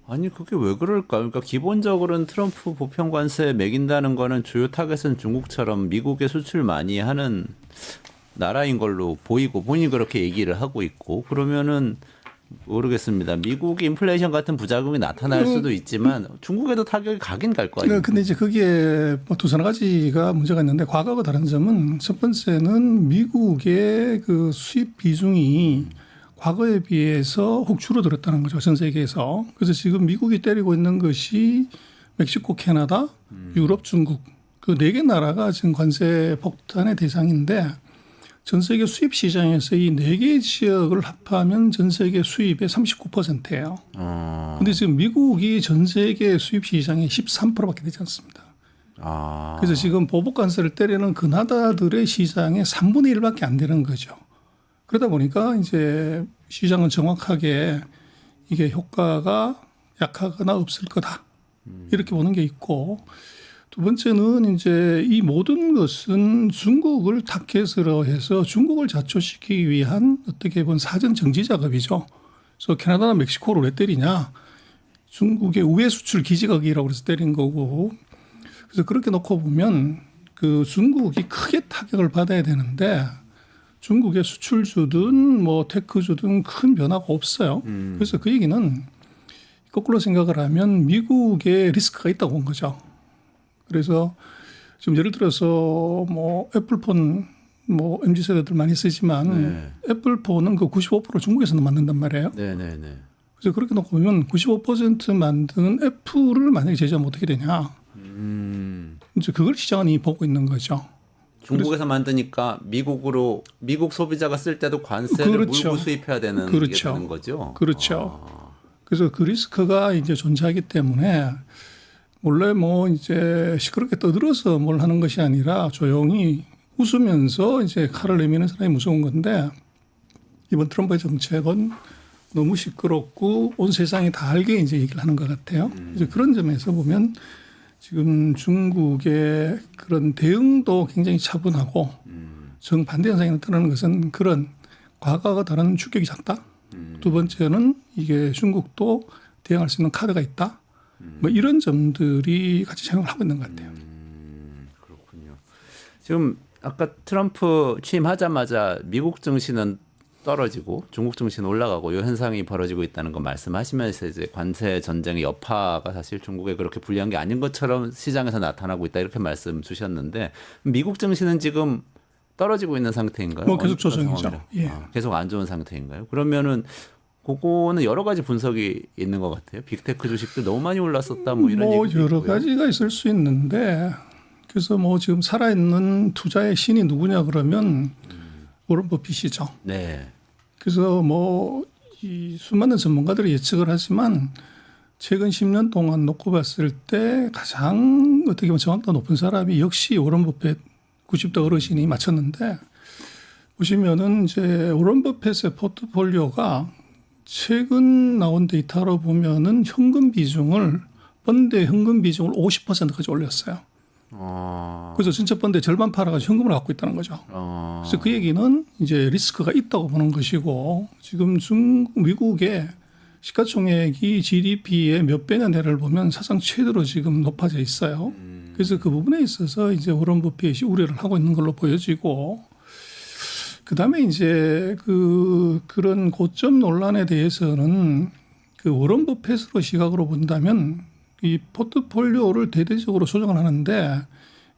아니 그게 왜 그럴까? 그러니까 기본적으로는 트럼프 보편 관세 매긴다는 거는 주요 타겟은 중국처럼 미국에 수출 많이 하는 나라인 걸로 보이고 본인이 그렇게 얘기를 하고 있고 그러면은 모르겠습니다. 미국이 인플레이션 같은 부작용이 나타날 수도 있지만 중국에도 타격이 가긴 갈 거 아니에요. 근데 이제 거기에 뭐 두세 가지가 문제가 있는데 과거와 다른 점은 첫 번째는 미국의 그 수입 비중이 과거에 비해서 혹 줄어들었다는 거죠. 전 세계에서. 그래서 지금 미국이 때리고 있는 것이 멕시코, 캐나다, 유럽, 중국 그 4개 나라가 지금 관세 폭탄의 대상인데 전 세계 수입 시장에서 이 4개 지역을 합하면 전 세계 수입의 39%예요. 근데 지금 미국이 전 세계 수입 시장의 13%밖에 되지 않습니다. 그래서 지금 보복 관세를 때리는 그 나라들의 시장의 3분의 1밖에 안 되는 거죠. 그러다 보니까 이제 시장은 정확하게 이게 효과가 약하거나 없을 거다. 이렇게 보는 게 있고 두 번째는 이제 이 모든 것은 중국을 타겟으로 해서 중국을 자초시키기 위한 어떻게 보면 사전 정지 작업이죠. 그래서 캐나다나 멕시코를 왜 때리냐? 중국의 우회 수출 기지각이라고 해서 때린 거고. 그래서 그렇게 놓고 보면 그 중국이 크게 타격을 받아야 되는데 중국의 수출주든 뭐 테크주든 큰 변화가 없어요. 그래서 그 얘기는 거꾸로 생각을 하면 미국의 리스크가 있다고 본 거죠. 그래서 지금 예를 들어서 뭐 애플폰 뭐 MZ 세대들 많이 쓰지만 애플폰은 그 95% 중국에서는 만든단 말이에요. 네네네. 그래서 그렇게 놓고 보면 95% 만드는 애플을 만약에 제조하면 어떻게 되냐. 이제 그걸 시장은 이미 보고 있는 거죠. 중국에서 만드니까 미국 소비자가 쓸 때도 관세를 그렇죠. 물고 수입해야 되는 게 그렇죠. 되는 거죠. 그렇죠. 그래서 그 리스크가 이제 존재하기 때문에 원래 뭐 이제 시끄럽게 떠들어서 뭘 하는 것이 아니라 조용히 웃으면서 이제 칼을 내미는 사람이 무서운 건데 이번 트럼프의 정책은 너무 시끄럽고 온 세상이 다 알게 이제 얘기를 하는 것 같아요. 이제 그런 점에서 보면 지금 중국의 그런 대응도 굉장히 차분하고 정반대 현상이 나타나는 것은 그런 과거와 다른 충격이 작다. 두 번째는 이게 중국도 대응할 수 있는 카드가 있다. 뭐 이런 점들이 같이 작용을 하고 있는 것 같아요. 그렇군요. 지금 아까 트럼프 취임하자마자 미국 증시는 떨어지고 중국 증시는 올라가고 이 현상이 벌어지고 있다는 거 말씀하시면서 이제 관세 전쟁의 여파가 사실 중국에 그렇게 불리한 게 아닌 것처럼 시장에서 나타나고 있다 이렇게 말씀 주셨는데 미국 증시는 지금 떨어지고 있는 상태인가요? 뭐 계속 조정이죠. 예. 계속 안 좋은 상태인가요? 그러면은 그거는 여러 가지 분석이 있는 것 같아요. 빅테크 주식도 너무 많이 올랐었다 뭐 이런 뭐 얘기도 여러 있고요. 가지가 있을 수 있는데 그래서 뭐 지금 살아있는 투자의 신이 누구냐 그러면 워런 버핏이죠. 네. 그래서 뭐 이 수많은 전문가들이 예측을 하지만 최근 10년 동안 놓고 봤을 때 가장 어떻게 보면 정확도가 높은 사람이 역시 워런 버핏 90대 어르신이 맞췄는데 보시면은 이제 워런 버핏의 포트폴리오가 최근 나온 데이터로 보면은 현금 비중을 펀드의 현금 비중을 50%까지 올렸어요. 그래서 전체 펀드의 절반 팔아가지고 현금을 갖고 있다는 거죠. 그래서 그 얘기는 이제 리스크가 있다고 보는 것이고 지금 미국의 시가총액이 GDP의 몇 배냐 내를 보면 사상 최대로 지금 높아져 있어요. 그래서 그 부분에 있어서 이제 워런 버핏이 우려를 하고 있는 걸로 보여지고 그다음에 이제 그런 고점 논란에 대해서는 그 워런 버핏으로 시각으로 본다면 이 포트폴리오를 대대적으로 조정을 하는데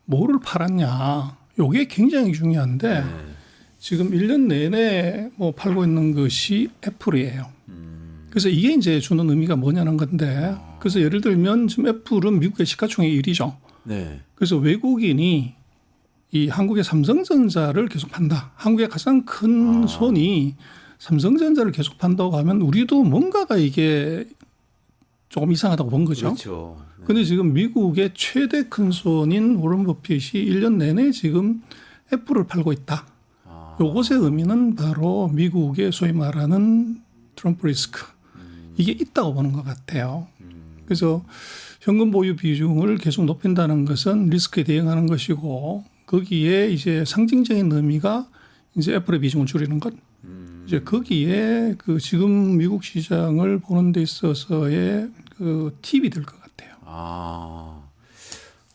뭐를 팔았냐. 이게 굉장히 중요한데 지금 1년 내내 뭐 팔고 있는 것이 애플이에요. 그래서 이게 이제 주는 의미가 뭐냐는 건데, 그래서 예를 들면 지금 애플은 미국의 시가총액 1위죠. 네. 그래서 외국인이 이 한국의 삼성전자를 계속 판다. 한국의 가장 큰 손이 삼성전자를 계속 판다고 하면 우리도 뭔가가 이게 조금 이상하다고 본 거죠. 그렇죠. 근데 지금 미국의 최대 큰 손인 워런 버핏이 1년 내내 지금 애플을 팔고 있다. 요것의 의미는 바로 미국의 소위 말하는 트럼프 리스크. 이게 있다고 보는 것 같아요. 그래서 현금 보유 비중을 계속 높인다는 것은 리스크에 대응하는 것이고 거기에 이제 상징적인 의미가 이제 애플의 비중을 줄이는 것. 이제 거기에 그 지금 미국 시장을 보는 데 있어서의 그 팁이 될 것 같아요.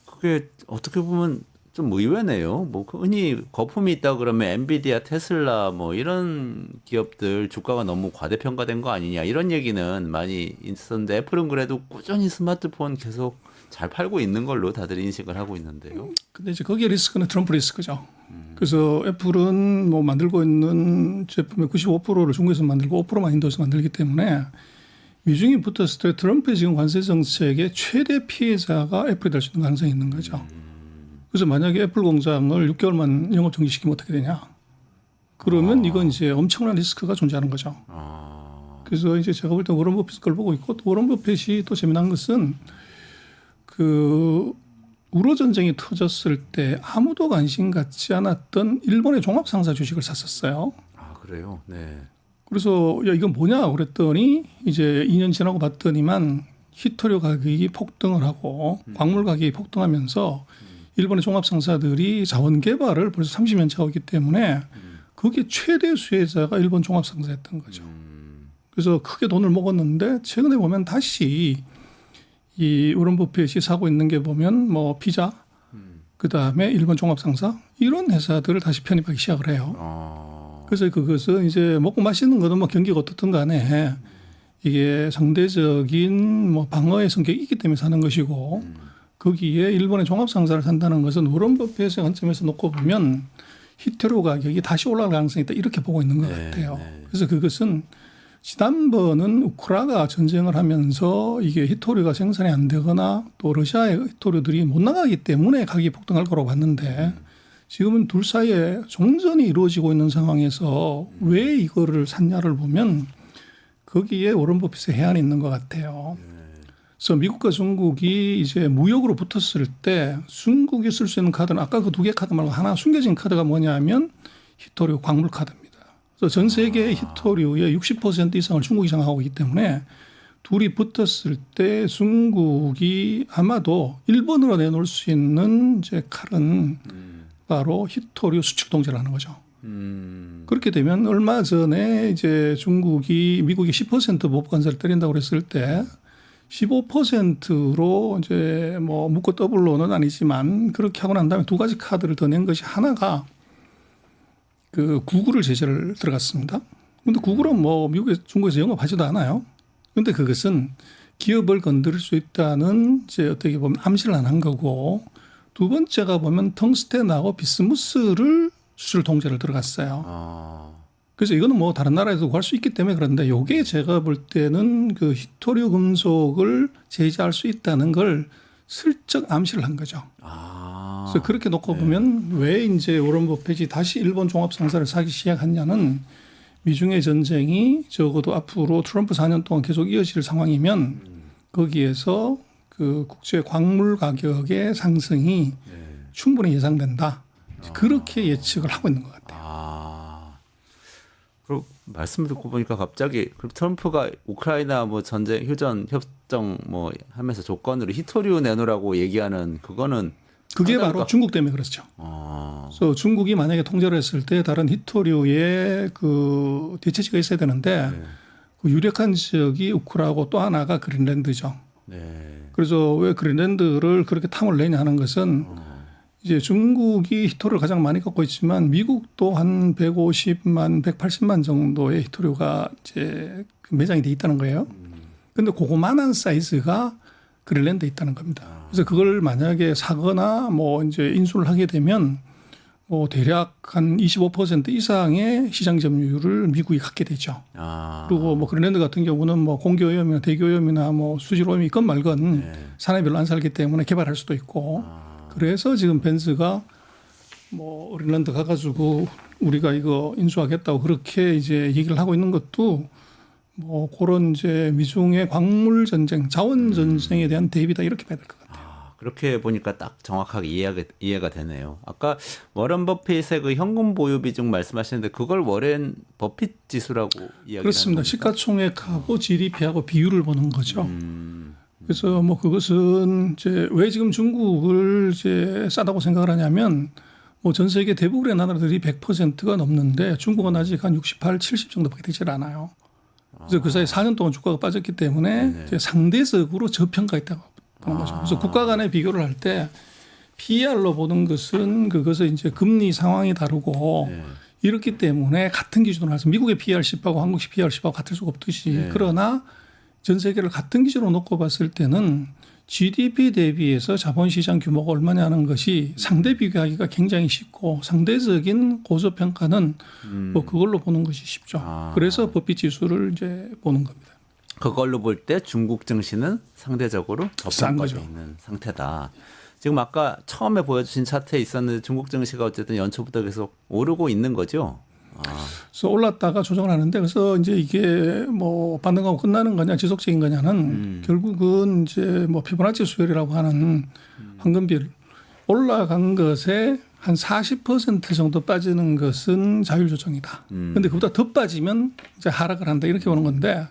그게 어떻게 보면 좀 의외네요. 뭐 흔히 거품이 있다 그러면 엔비디아, 테슬라 뭐 이런 기업들 주가가 너무 과대평가된 거 아니냐 이런 얘기는 많이 있었는데 애플은 그래도 꾸준히 스마트폰 계속 잘 팔고 있는 걸로 다들 인식을 하고 있는데요. 근데 이제 거기에 리스크는 트럼프 리스크죠. 그래서 애플은 뭐 만들고 있는 제품의 95%를 중국에서 만들고 5%만 인도에서 만들기 때문에 미중이 붙었을 때 트럼프의 지금 관세 정책의 최대 피해자가 애플이 될 수 있는 가능성이 있는 거죠. 그래서 만약에 애플 공장을 6개월만 영업 정지시키면 어떻게 되냐? 그러면 이건 이제 엄청난 리스크가 존재하는 거죠. 그래서 이제 제가 볼 때 워런 버핏 걸 보고 있고 또 워런 버핏이 또 재미난 것은 그 우로 전쟁이 터졌을 때 아무도 관심 갖지 않았던 일본의 종합 상사 주식을 샀었어요. 그래요. 네. 그래서 야 이건 뭐냐 그랬더니 이제 2년 지나고 봤더니만 히토류 가격이 폭등을 하고 광물 가격이 폭등하면서 일본의 종합 상사들이 자원 개발을 벌써 30년째 하고 있기 때문에 그게 최대 수혜자가 일본 종합 상사였던 거죠. 그래서 크게 돈을 먹었는데 최근에 보면 다시 이 워런 버핏이 사고 있는 게 보면 뭐 피자, 그 다음에 일본 종합 상사 이런 회사들을 다시 편입하기 시작을 해요. 그래서 그것은 이제 먹고 마시는 거는 뭐 경기가 어떻든 간에 이게 상대적인 뭐 방어의 성격이 있기 때문에 사는 것이고 거기에 일본의 종합 상사를 산다는 것은 워런 버핏의 관점에서 놓고 보면 히토류 가격이 다시 올라갈 가능성이 있다 이렇게 보고 있는 것 같아요. 그래서 그것은 지난번은 우크라이나가 전쟁을 하면서 이게 히토류가 생산이 안 되거나 또 러시아의 히토류들이 못 나가기 때문에 가격이 폭등할 거라고 봤는데 지금은 둘 사이에 종전이 이루어지고 있는 상황에서 왜 이거를 샀냐를 보면 거기에 워런 버핏의 해안이 있는 것 같아요. 그래서 미국과 중국이 이제 무역으로 붙었을 때 중국이 쓸 수 있는 카드는 아까 그 두 개 카드 말고 하나 숨겨진 카드가 뭐냐면 히토류 광물 카드입니다. 그래서 전 세계 히토류의 60% 이상을 중국이 장악하고 있기 때문에 둘이 붙었을 때 중국이 아마도 일본으로 내놓을 수 있는 이제 칼은 바로 히토류 수출 통제를 하는 거죠. 그렇게 되면 얼마 전에 이제 중국이 미국이 10% 보복 관세를 때린다고 그랬을 때 15%로 이제 뭐 묶고 더블로는 아니지만 그렇게 하고 난 다음에 두 가지 카드를 더 낸 것이 하나가 그 구글을 제재를 들어갔습니다. 근데 구글은 뭐 미국에 중국에서 영업하지도 않아요. 근데 그것은 기업을 건드릴 수 있다는 이제 어떻게 보면 암시를 안 한 거고 두 번째가 보면 텅스텐하고 비스무스를 수출 통제를 들어갔어요. 그래서 이거는 뭐 다른 나라에서 구할 수 있기 때문에 그런데 요게 제가 볼 때는 그 히토류 금속을 제재할 수 있다는 걸 슬쩍 암시를 한 거죠. 그래서 그렇게 놓고 보면 왜 이제 워런 버핏이 다시 일본 종합 상사를 사기 시작했냐는 미중의 전쟁이 적어도 앞으로 트럼프 4년 동안 계속 이어질 상황이면 거기에서 그 국제 광물 가격의 상승이 충분히 예상된다. 그렇게 예측을 하고 있는 것 같아요. 그리고 말씀 듣고 보니까 갑자기 트럼프가 우크라이나 뭐 전쟁 휴전 협정 뭐 하면서 조건으로 히토류 내놓으라고 얘기하는 그거는 그게 바로 중국 때문에 그렇죠. 그래서 중국이 만약에 통제를 했을 때 다른 히토류의 그 대체지가 있어야 되는데 그 유력한 지역이 우크라이나고 또 하나가 그린란드죠. 그래서 왜 그린란드를 그렇게 탐을 내냐 하는 것은 이제 중국이 히토류를 가장 많이 갖고 있지만 미국도 한 150만, 180만 정도의 히토류가 이제 매장이 돼 있다는 거예요. 근데 그거만한 사이즈가 그린란드에 있다는 겁니다. 그래서 그걸 만약에 사거나 뭐 이제 인수를 하게 되면 뭐 대략 한 25% 이상의 시장 점유율을 미국이 갖게 되죠. 아, 그리고 뭐 그린랜드 같은 경우는 뭐 공기오염이나 대기오염이나 뭐 수질오염이 있건 말건 산업별로 안 살기 때문에 개발할 수도 있고 그래서 지금 벤츠가 뭐 그린랜드 가가지고 우리가 이거 인수하겠다고 그렇게 이제 얘기를 하고 있는 것도 뭐 그런 이제 미중의 광물 전쟁, 자원 전쟁에 대한 대비다 이렇게 봐야 될 것 같아요. 그렇게 보니까 딱 정확하게 이해가 되네요. 아까 워런 버핏의 그 현금 보유 비중 말씀하시는데 그걸 워렌 버핏 지수라고 이야기하는 그렇습니다. 겁니까? 시가총액하고 GDP하고 비율을 보는 거죠. 그래서 뭐 그것은 이제 왜 지금 중국을 이제 싸다고 생각을 하냐면 뭐 전 세계 대부분의 나라들이 100%가 넘는데 중국은 아직 한 68, 70 정도밖에 되질 않아요. 그래서 그 사이 4년 동안 주가가 빠졌기 때문에 이제 상대적으로 저평가했다고 보는 거죠. 그래서 국가 간의 비교를 할 때 PER로 보는 것은 그것은 이제 금리 상황이 다르고 이렇기 때문에 같은 기준으로 해서 미국의 PER 10하고 한국식 PER 10하고 같을 수가 없듯이 그러나 전 세계를 같은 기준으로 놓고 봤을 때는 GDP 대비해서 자본시장 규모가 얼마냐는 것이 상대 비교하기가 굉장히 쉽고 상대적인 고저평가는 뭐 그걸로 보는 것이 쉽죠. 그래서 버핏 지수를 이제 보는 겁니다. 그걸로 볼 때 중국 증시는 상대적으로 싼 저평가돼 거죠. 있는 상태다. 지금 아까 처음에 보여주신 차트에 있었는데 중국 증시가 어쨌든 연초부터 계속 오르고 있는 거죠. 그래서 올랐다가 조정을 하는데 그래서 이제 이게 뭐 반등하고 끝나는 거냐 지속적인 거냐는 결국은 이제 뭐 피보나치 수열이라고 하는 황금비율 올라간 것에 한 40% 정도 빠지는 것은 자율 조정이다. 그런데 그보다 더 빠지면 이제 하락을 한다 이렇게 보는 건데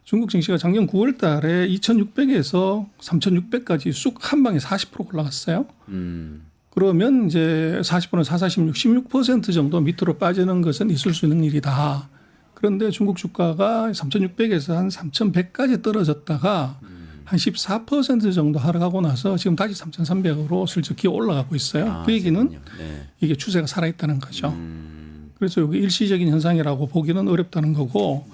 중국 증시가 작년 9월 달에 2,600에서 3,600까지 쑥 한 방에 40% 올라갔어요. 그러면 이제 40%는 4, 46, 16% 정도 밑으로 빠지는 것은 있을 수 있는 일이다. 그런데 중국 주가가 3,600에서 한 3,100까지 떨어졌다가 한 14% 정도 하락하고 나서 지금 다시 3,300으로 슬쩍 기어 올라가고 있어요. 그 얘기는 네. 이게 추세가 살아있다는 거죠. 그래서 이게 일시적인 현상이라고 보기는 어렵다는 거고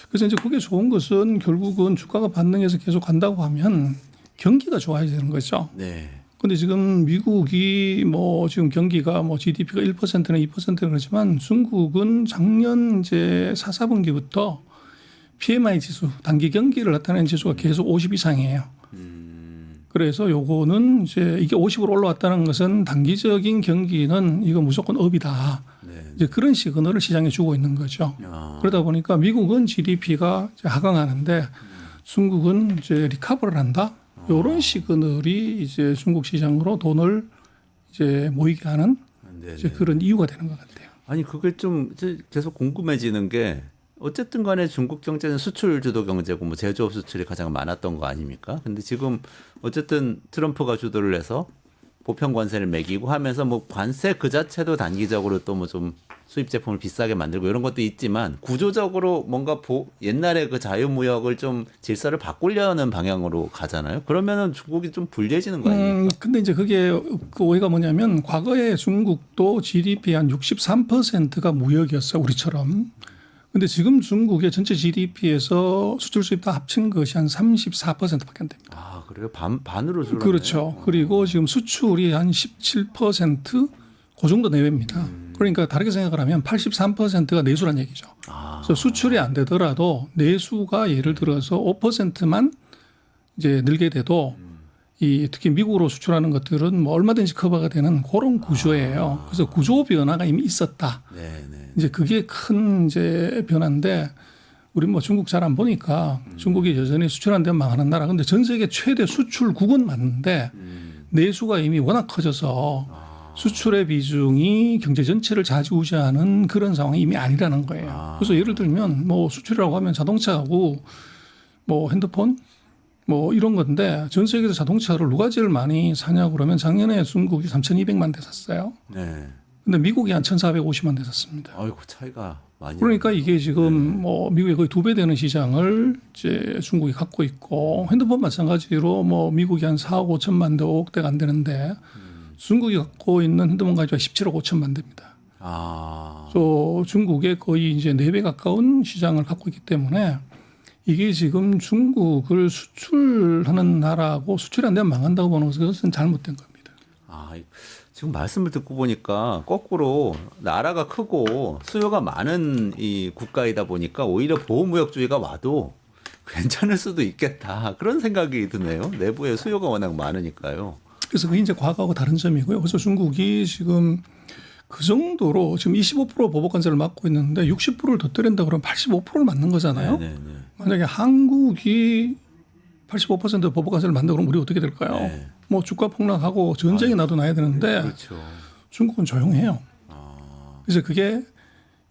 그래서 이제 그게 좋은 것은 결국은 주가가 반등해서 계속 간다고 하면 경기가 좋아야 되는 거죠. 네. 근데 지금 미국이 뭐 지금 경기가 뭐 GDP가 1%나 2%는 그렇지만 중국은 작년 이제 4, 4분기부터 PMI 지수, 단기 경기를 나타내는 지수가 계속 50 이상이에요. 그래서 요거는 이제 이게 50으로 올라왔다는 것은 단기적인 경기는 이거 무조건 업이다. 이제 그런 시그널을 시장에 주고 있는 거죠. 그러다 보니까 미국은 GDP가 이제 하강하는데 중국은 이제 리커버를 한다. 이런 시그널이 이제 중국 시장으로 돈을 이제 모이게 하는 이제 그런 이유가 되는 것 같아요. 아니 그게 좀 이제 계속 궁금해지는 게 어쨌든 간에 중국 경제는 수출 주도 경제고 뭐 제조업 수출이 가장 많았던 거 아닙니까? 근데 지금 어쨌든 트럼프가 주도를 해서 보편 관세를 매기고 하면서 뭐 관세 그 자체도 단기적으로 또 뭐 좀 수입 제품을 비싸게 만들고 이런 것도 있지만 구조적으로 뭔가 옛날에 그 자유무역을 좀 질서를 바꾸려는 방향으로 가잖아요. 그러면은 중국이 좀 불리해지는 거 아닙니까? 근데 이제 그게 그 오해가 뭐냐면 과거에 중국도 GDP 한 63%가 무역이었어요. 우리처럼. 근데 지금 중국의 전체 GDP에서 수출 수입 다 합친 것이 한 34%밖에 안 됩니다. 아 그래요? 반으로 줄었네요. 그렇죠. 그리고 지금 수출이 한 17%, 그 정도 내외입니다. 그러니까 다르게 생각을 하면 83%가 내수란 얘기죠. 그래서 수출이 안 되더라도 내수가 예를 들어서 5%만 이제 늘게 돼도 이 특히 미국으로 수출하는 것들은 뭐 얼마든지 커버가 되는 그런 구조예요. 그래서 구조 변화가 이미 있었다. 네네. 이제 그게 큰 이제 변화인데 우리 뭐 중국 잘 안 보니까 중국이 여전히 수출하는 데는 망하는 나라. 근데 전 세계 최대 수출국은 맞는데 내수가 이미 워낙 커져서 수출의 비중이 경제 전체를 좌지우지하는 그런 상황이 이미 아니라는 거예요. 그래서 예를 들면 뭐 수출이라고 하면 자동차하고 뭐 핸드폰 뭐 이런 건데 전 세계에서 자동차를 누가 제일 많이 사냐고 그러면 작년에 중국이 3,200만 대 샀어요. 네. 근데 미국이 한 1,450만 대 샀습니다. 아이고 차이가 많이. 그러니까 이게 지금 뭐 미국의 거의 2배 되는 시장을 이제 중국이 갖고 있고 핸드폰 마찬가지로 뭐 미국이 한 4억 5천만 대, 5억 대가 안 되는데 중국이 갖고 있는 핸드폰 가지가 17억 5천만 대입니다. 또 중국의 거의 이제 4배 가까운 시장을 갖고 있기 때문에 이게 지금 중국을 수출하는 나라고 수출이 안 되면 망한다고 보는 것은 잘못된 겁니다. 지금 말씀을 듣고 보니까 거꾸로 나라가 크고 수요가 많은 이 국가이다 보니까 오히려 보호무역주의가 와도 괜찮을 수도 있겠다. 그런 생각이 드네요. 내부에 수요가 워낙 많으니까요. 그래서 그게 이제 과거하고 다른 점이고요. 그래서 중국이 지금 그 정도로 지금 25% 보복 관세를 막고 있는데 60%를 더 때린다 그러면 85%를 맞는 거잖아요. 네네네. 만약에 한국이 85% 보복 관세를 만든다 그러면 우리 어떻게 될까요? 네. 뭐 주가 폭락하고 전쟁이 나도 나야 되는데 그렇죠. 중국은 조용해요. 그래서 그게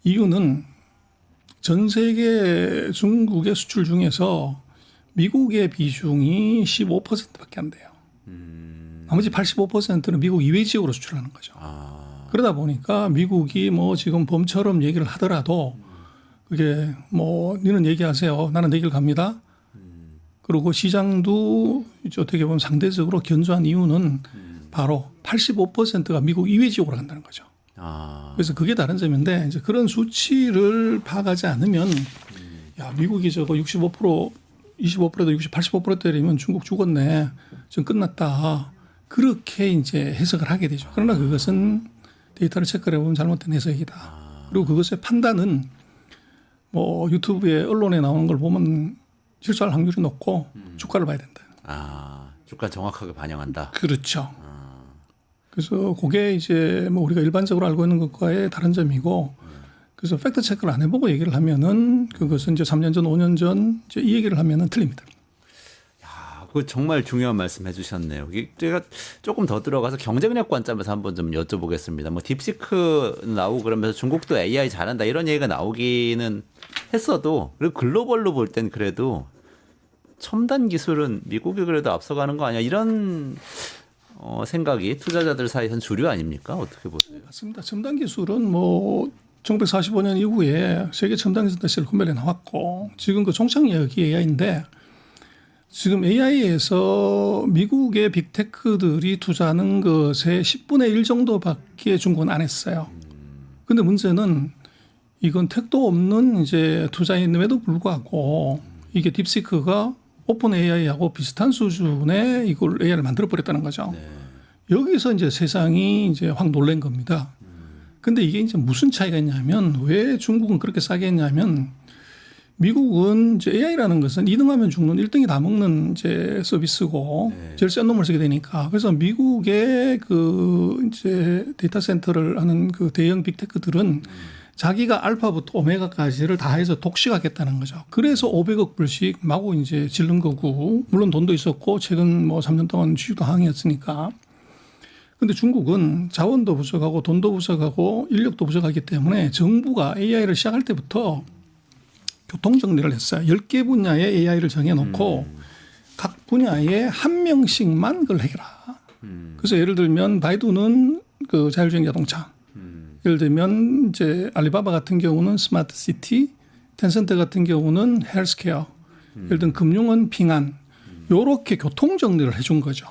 이유는 전 세계 중국의 수출 중에서 미국의 비중이 15%밖에 안 돼요. 나머지 85%는 미국 이외 지역으로 수출하는 거죠. 그러다 보니까 미국이 뭐 지금 범처럼 얘기를 하더라도 그게 뭐 니는 얘기하세요. 나는 내 길 갑니다. 그리고 시장도 이제 어떻게 보면 상대적으로 견조한 이유는 바로 85%가 미국 이외 지역으로 간다는 거죠. 그래서 그게 다른 점인데 이제 그런 수치를 파악하지 않으면 야 미국이 저거 65% 25%도 80% 때리면 중국 죽었네. 좀 끝났다. 그렇게 이제 해석을 하게 되죠. 그러나 그것은 데이터를 체크를 해보면 잘못된 해석이다. 그리고 그것의 판단은 뭐 유튜브에 언론에 나오는 걸 보면 실수할 확률이 높고 주가를 봐야 된다. 주가 정확하게 반영한다. 그렇죠. 그래서 그게 이제 뭐 우리가 일반적으로 알고 있는 것과의 다른 점이고 그래서 팩트 체크를 안 해보고 얘기를 하면은 그것은 이제 3년 전, 5년 전 이제 이 얘기를 하면은 틀립니다. 그거 정말 중요한 말씀 해주셨네요. 제가 조금 더 들어가서 경쟁력 관점에서 한번 좀 여쭤보겠습니다. 뭐 딥시크 나오고 그러면서 중국도 AI 잘한다 이런 얘기가 나오기는 했어도 그리고 글로벌로 볼 땐 그래도 첨단 기술은 미국이 그래도 앞서가는 거 아니야 이런 생각이 투자자들 사이에서는 주류 아닙니까? 어떻게 보세요? 맞습니다. 첨단 기술은 뭐 1945년 이후에 세계 첨단 기술 실리콘밸리 나왔고 지금 그 종착역이 AI인데 지금 AI에서 미국의 빅테크들이 투자하는 것의 10분의 1 정도밖에 중국은 안 했어요. 근데 문제는 이건 택도 없는 이제 투자임에도 불구하고 이게 딥시크가 오픈 AI하고 비슷한 수준의 이걸 AI를 만들어 버렸다는 거죠. 여기서 이제 세상이 이제 확 놀란 겁니다. 근데 이게 이제 무슨 차이가 있냐면 왜 중국은 그렇게 싸게 했냐면 미국은 이제 AI라는 것은 2등하면 죽는 1등이 다 먹는 이제 서비스고 제일 센 놈을 쓰게 되니까 그래서 미국의 그 이제 데이터 센터를 하는 그 대형 빅테크들은 자기가 알파부터 오메가까지를 다 해서 독식하겠다는 거죠. 그래서 500억 불씩 마구 이제 질른 거고 물론 돈도 있었고 최근 뭐 3년 동안 주식도 항이었으니까. 근데 중국은 자원도 부족하고 돈도 부족하고 인력도 부족하기 때문에 정부가 AI를 시작할 때부터 교통정리를 했어요. 10개 분야의 AI를 정해놓고 각 분야에 한 명씩만 그걸 해결하. 그래서 예를 들면 바이두는 그 자율주행 자동차. 예를 들면 이제 알리바바 같은 경우는 스마트 시티, 텐센트 같은 경우는 헬스케어. 예를 들면 금융은 핑안. 요렇게 교통정리를 해준 거죠.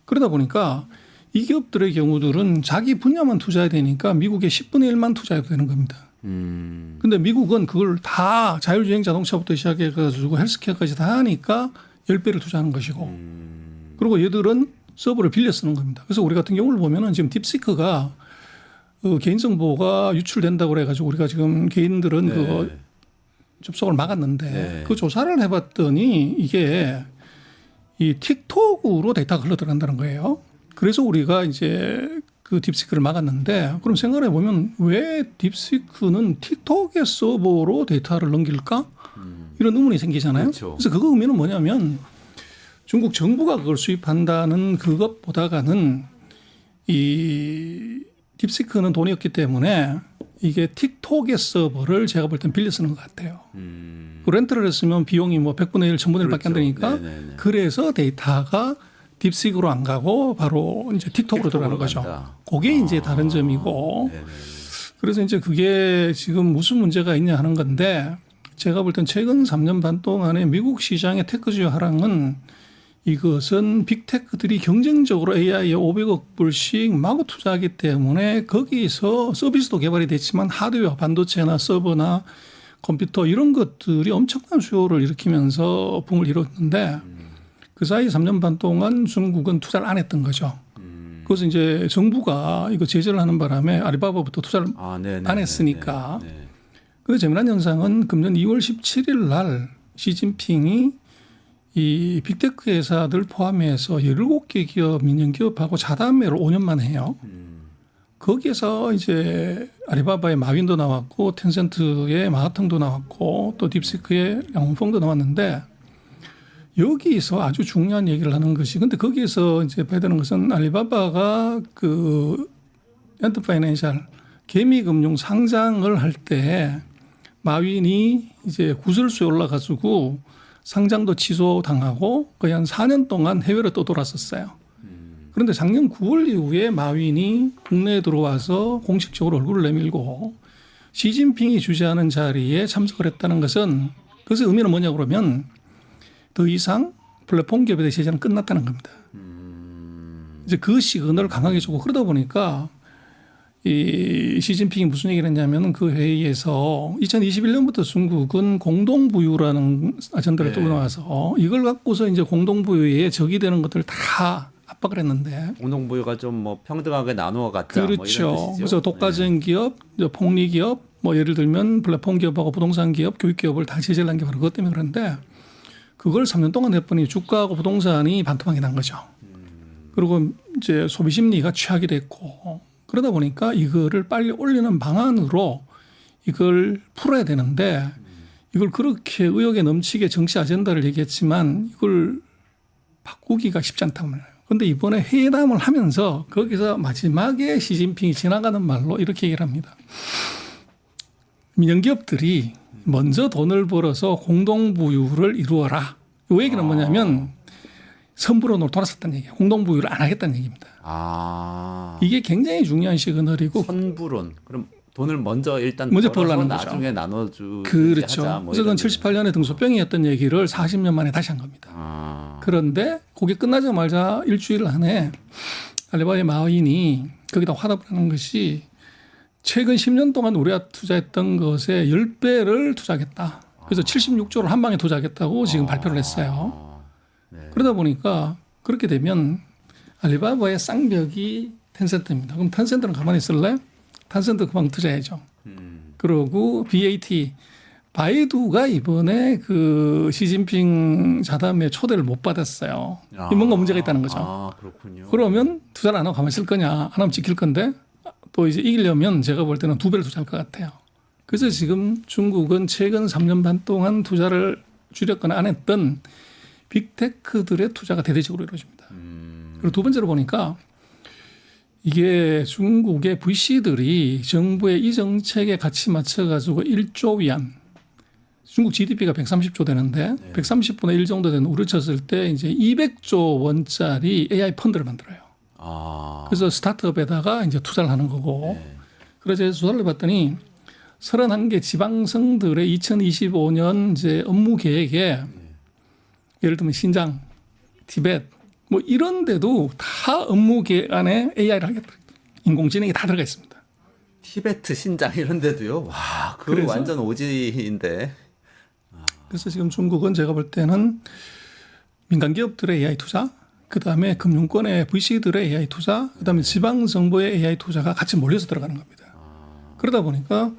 그러다 보니까 이 기업들의 경우들은 자기 분야만 투자해야 되니까 미국의 10분의 1만 투자해도 되는 겁니다. 근데 미국은 그걸 다 자율주행 자동차부터 시작해가지고 헬스케어까지 다 하니까 10배를 투자하는 것이고 그리고 얘들은 서버를 빌려 쓰는 겁니다. 그래서 우리 같은 경우를 보면은 지금 딥시크가 그 개인정보가 유출된다고 그래가지고 우리가 지금 개인들은 그거 접속을 막았는데 그 조사를 해봤더니 이게 이 틱톡으로 데이터가 흘러 들어간다는 거예요. 그래서 우리가 이제 그 딥시크를 막았는데 그럼 생각해 보면 왜 딥시크는 틱톡의 서버로 데이터를 넘길까? 이런 의문이 생기잖아요. 그렇죠. 그래서 그거 의미는 뭐냐면 중국 정부가 그걸 수입한다는 그것보다가는 이 딥시크는 돈이 없기 때문에 이게 틱톡의 서버를 제가 볼 땐 빌려 쓰는 것 같아요. 그 렌트를 했으면 비용이 뭐 100분의 1, 1000분의 1밖에 안 되니까 네네네. 그래서 데이터가 딥시크로 안 가고 바로 이제 틱톡으로 들어가는 거죠. 그게 이제 다른 점이고 그래서 이제 그게 지금 무슨 문제가 있냐 하는 건데 제가 볼 땐 최근 3년 반 동안에 미국 시장의 테크주의 하락은 이것은 빅테크들이 경쟁적으로 AI에 500억 불씩 마구 투자하기 때문에 거기서 서비스도 개발이 됐지만 하드웨어, 반도체나 서버나 컴퓨터 이런 것들이 엄청난 수요를 일으키면서 붐을 이뤘는데 그 사이 3년 반 동안 중국은 투자를 안 했던 거죠. 그것은 이제 정부가 이거 제재를 하는 바람에 알리바바부터 투자를 안 했으니까. 그 재미난 현상은 금년 2월 17일 날 시진핑이 이 빅테크 회사들 포함해서 17개 기업, 민영기업하고 자담회를 5년 만에 해요. 거기에서 이제 알리바바의 마윈도 나왔고 텐센트의 마하탕도 나왔고 또 딥시크의 양홍펑도 나왔는데 여기서 아주 중요한 얘기를 하는 것이 근데 거기에서 이제 봐야 되는 것은 알리바바가 그 엔터파이낸셜 개미금융 상장을 할 때 마윈이 이제 구설수에 올라가지고 상장도 취소당하고 거의 한 4년 동안 해외로 또 돌았었어요. 그런데 작년 9월 이후에 마윈이 국내에 들어와서 공식적으로 얼굴을 내밀고 시진핑이 주재하는 자리에 참석을 했다는 것은 그것의 의미는 뭐냐 그러면 더 이상 플랫폼 기업에 대해 제재는 끝났다는 겁니다. 이제 그 시그널을 강하게 주고 그러다 보니까 이 시진핑이 무슨 얘기를 했냐면 그 회의에서 2021년부터 중국은 공동부유라는 아젠다를 들고 나와서 이걸 갖고서 이제 공동부유에 적이 되는 것들을 다 압박을 했는데 공동부유가 좀 뭐 평등하게 나누어 갖자. 그렇죠. 뭐 이런 뜻이죠. 그래서 독과점 기업, 폭리 기업, 뭐 예를 들면 플랫폼 기업하고 부동산 기업, 교육 기업을 다 제재를 한 게 바로 그것 때문에 그런데 그걸 3년 동안 했더니 주가하고 부동산이 반토막이 난 거죠. 그리고 이제 소비 심리가 취약이 됐고 그러다 보니까 이거를 빨리 올리는 방안으로 이걸 풀어야 되는데 이걸 그렇게 의욕에 넘치게 정치 아젠다를 얘기했지만 이걸 바꾸기가 쉽지 않다고 말해요. 그런데 이번에 회담을 하면서 거기서 마지막에 시진핑이 지나가는 말로 이렇게 얘기를 합니다. 민영기업들이 먼저 돈을 벌어서 공동부유를 이루어라. 이 얘기는 뭐냐면 선불원으로 돌아섰다는 얘기예요. 공동부유를 안 하겠다는 얘기입니다. 이게 굉장히 중요한 시그널이고 선불원. 그럼 돈을 먼저 일단 벌라는 거죠. 나중에 나눠주. 그렇죠. 하자, 뭐 그래서 그건 이런 78년에 등소병이었던 얘기를 40년 만에 다시 한 겁니다. 그런데 그게 끝나자마자 일주일 안에 알리바바의 마윈이 거기다 화답을 하는 것이 최근 10년 동안 우리가 투자했던 것의 10배를 투자하겠다. 그래서 76조를 한 방에 투자하겠다고 지금 발표를 했어요. 그러다 보니까 그렇게 되면 알리바바의 쌍벽이 텐센트입니다. 그럼 텐센트는 가만히 있을래? 텐센트 그만 투자해야죠. 그리고 BAT, 바이두가 이번에 그 시진핑 자담회 초대를 못 받았어요. 이 뭔가 문제가 있다는 거죠. 그렇군요. 그러면 투자를 안 하고 가만히 있을 거냐? 안 하면 지킬 건데 또 이제 이기려면 제가 볼 때는 2배를 투자할 것 같아요. 그래서 지금 중국은 최근 3년 반 동안 투자를 줄였거나 안 했던 빅테크들의 투자가 대대적으로 이루어집니다. 그리고 두 번째로 보니까 이게 중국의 VC들이 정부의 이 정책에 같이 맞춰가지고 1조 위안, 중국 GDP가 130조 되는데 130분의 1 정도 되는 우리 쳤을 때 이제 200조 원짜리 AI 펀드를 만들어요. 그래서 스타트업에다가 이제 투자를 하는 거고. 그래서 제가 조사를 해봤더니 31개 지방성들의 2025년 이제 업무 계획에 예를 들면 신장, 티벳 뭐 이런 데도 다 업무 계획 안에 AI를 하겠다. 인공지능이 다 들어가 있습니다. 티베트 신장 이런 데도요. 와, 그거 완전 오지인데. 그래서 지금 중국은 제가 볼 때는 민간 기업들의 AI 투자, 그다음에 금융권의 VC들의 AI 투자, 그다음에 지방 정부의 AI 투자가 같이 몰려서 들어가는 겁니다. 그러다 보니까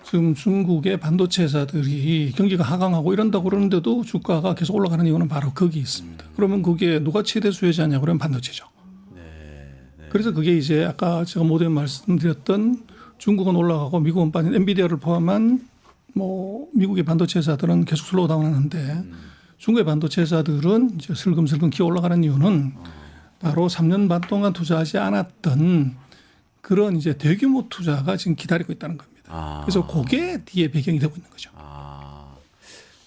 지금 중국의 반도체 회사들이 경기가 하강하고 이런다고 그러는데도 주가가 계속 올라가는 이유는 바로 거기 있습니다. 그러면 그게 누가 최대 수혜자냐 그러면 반도체죠. 그래서 그게 이제 아까 제가 모두에 말씀드렸던 중국은 올라가고 미국은 빠진 엔비디아를 포함한 뭐 미국의 반도체 회사들은 계속 슬로우 다운하는데 중국의 반도체 회사들은 이제 슬금슬금 기어 올라가는 이유는 바로 3년 반 동안 투자하지 않았던 그런 이제 대규모 투자가 지금 기다리고 있다는 겁니다. 그래서 그게 뒤에 배경이 되고 있는 거죠.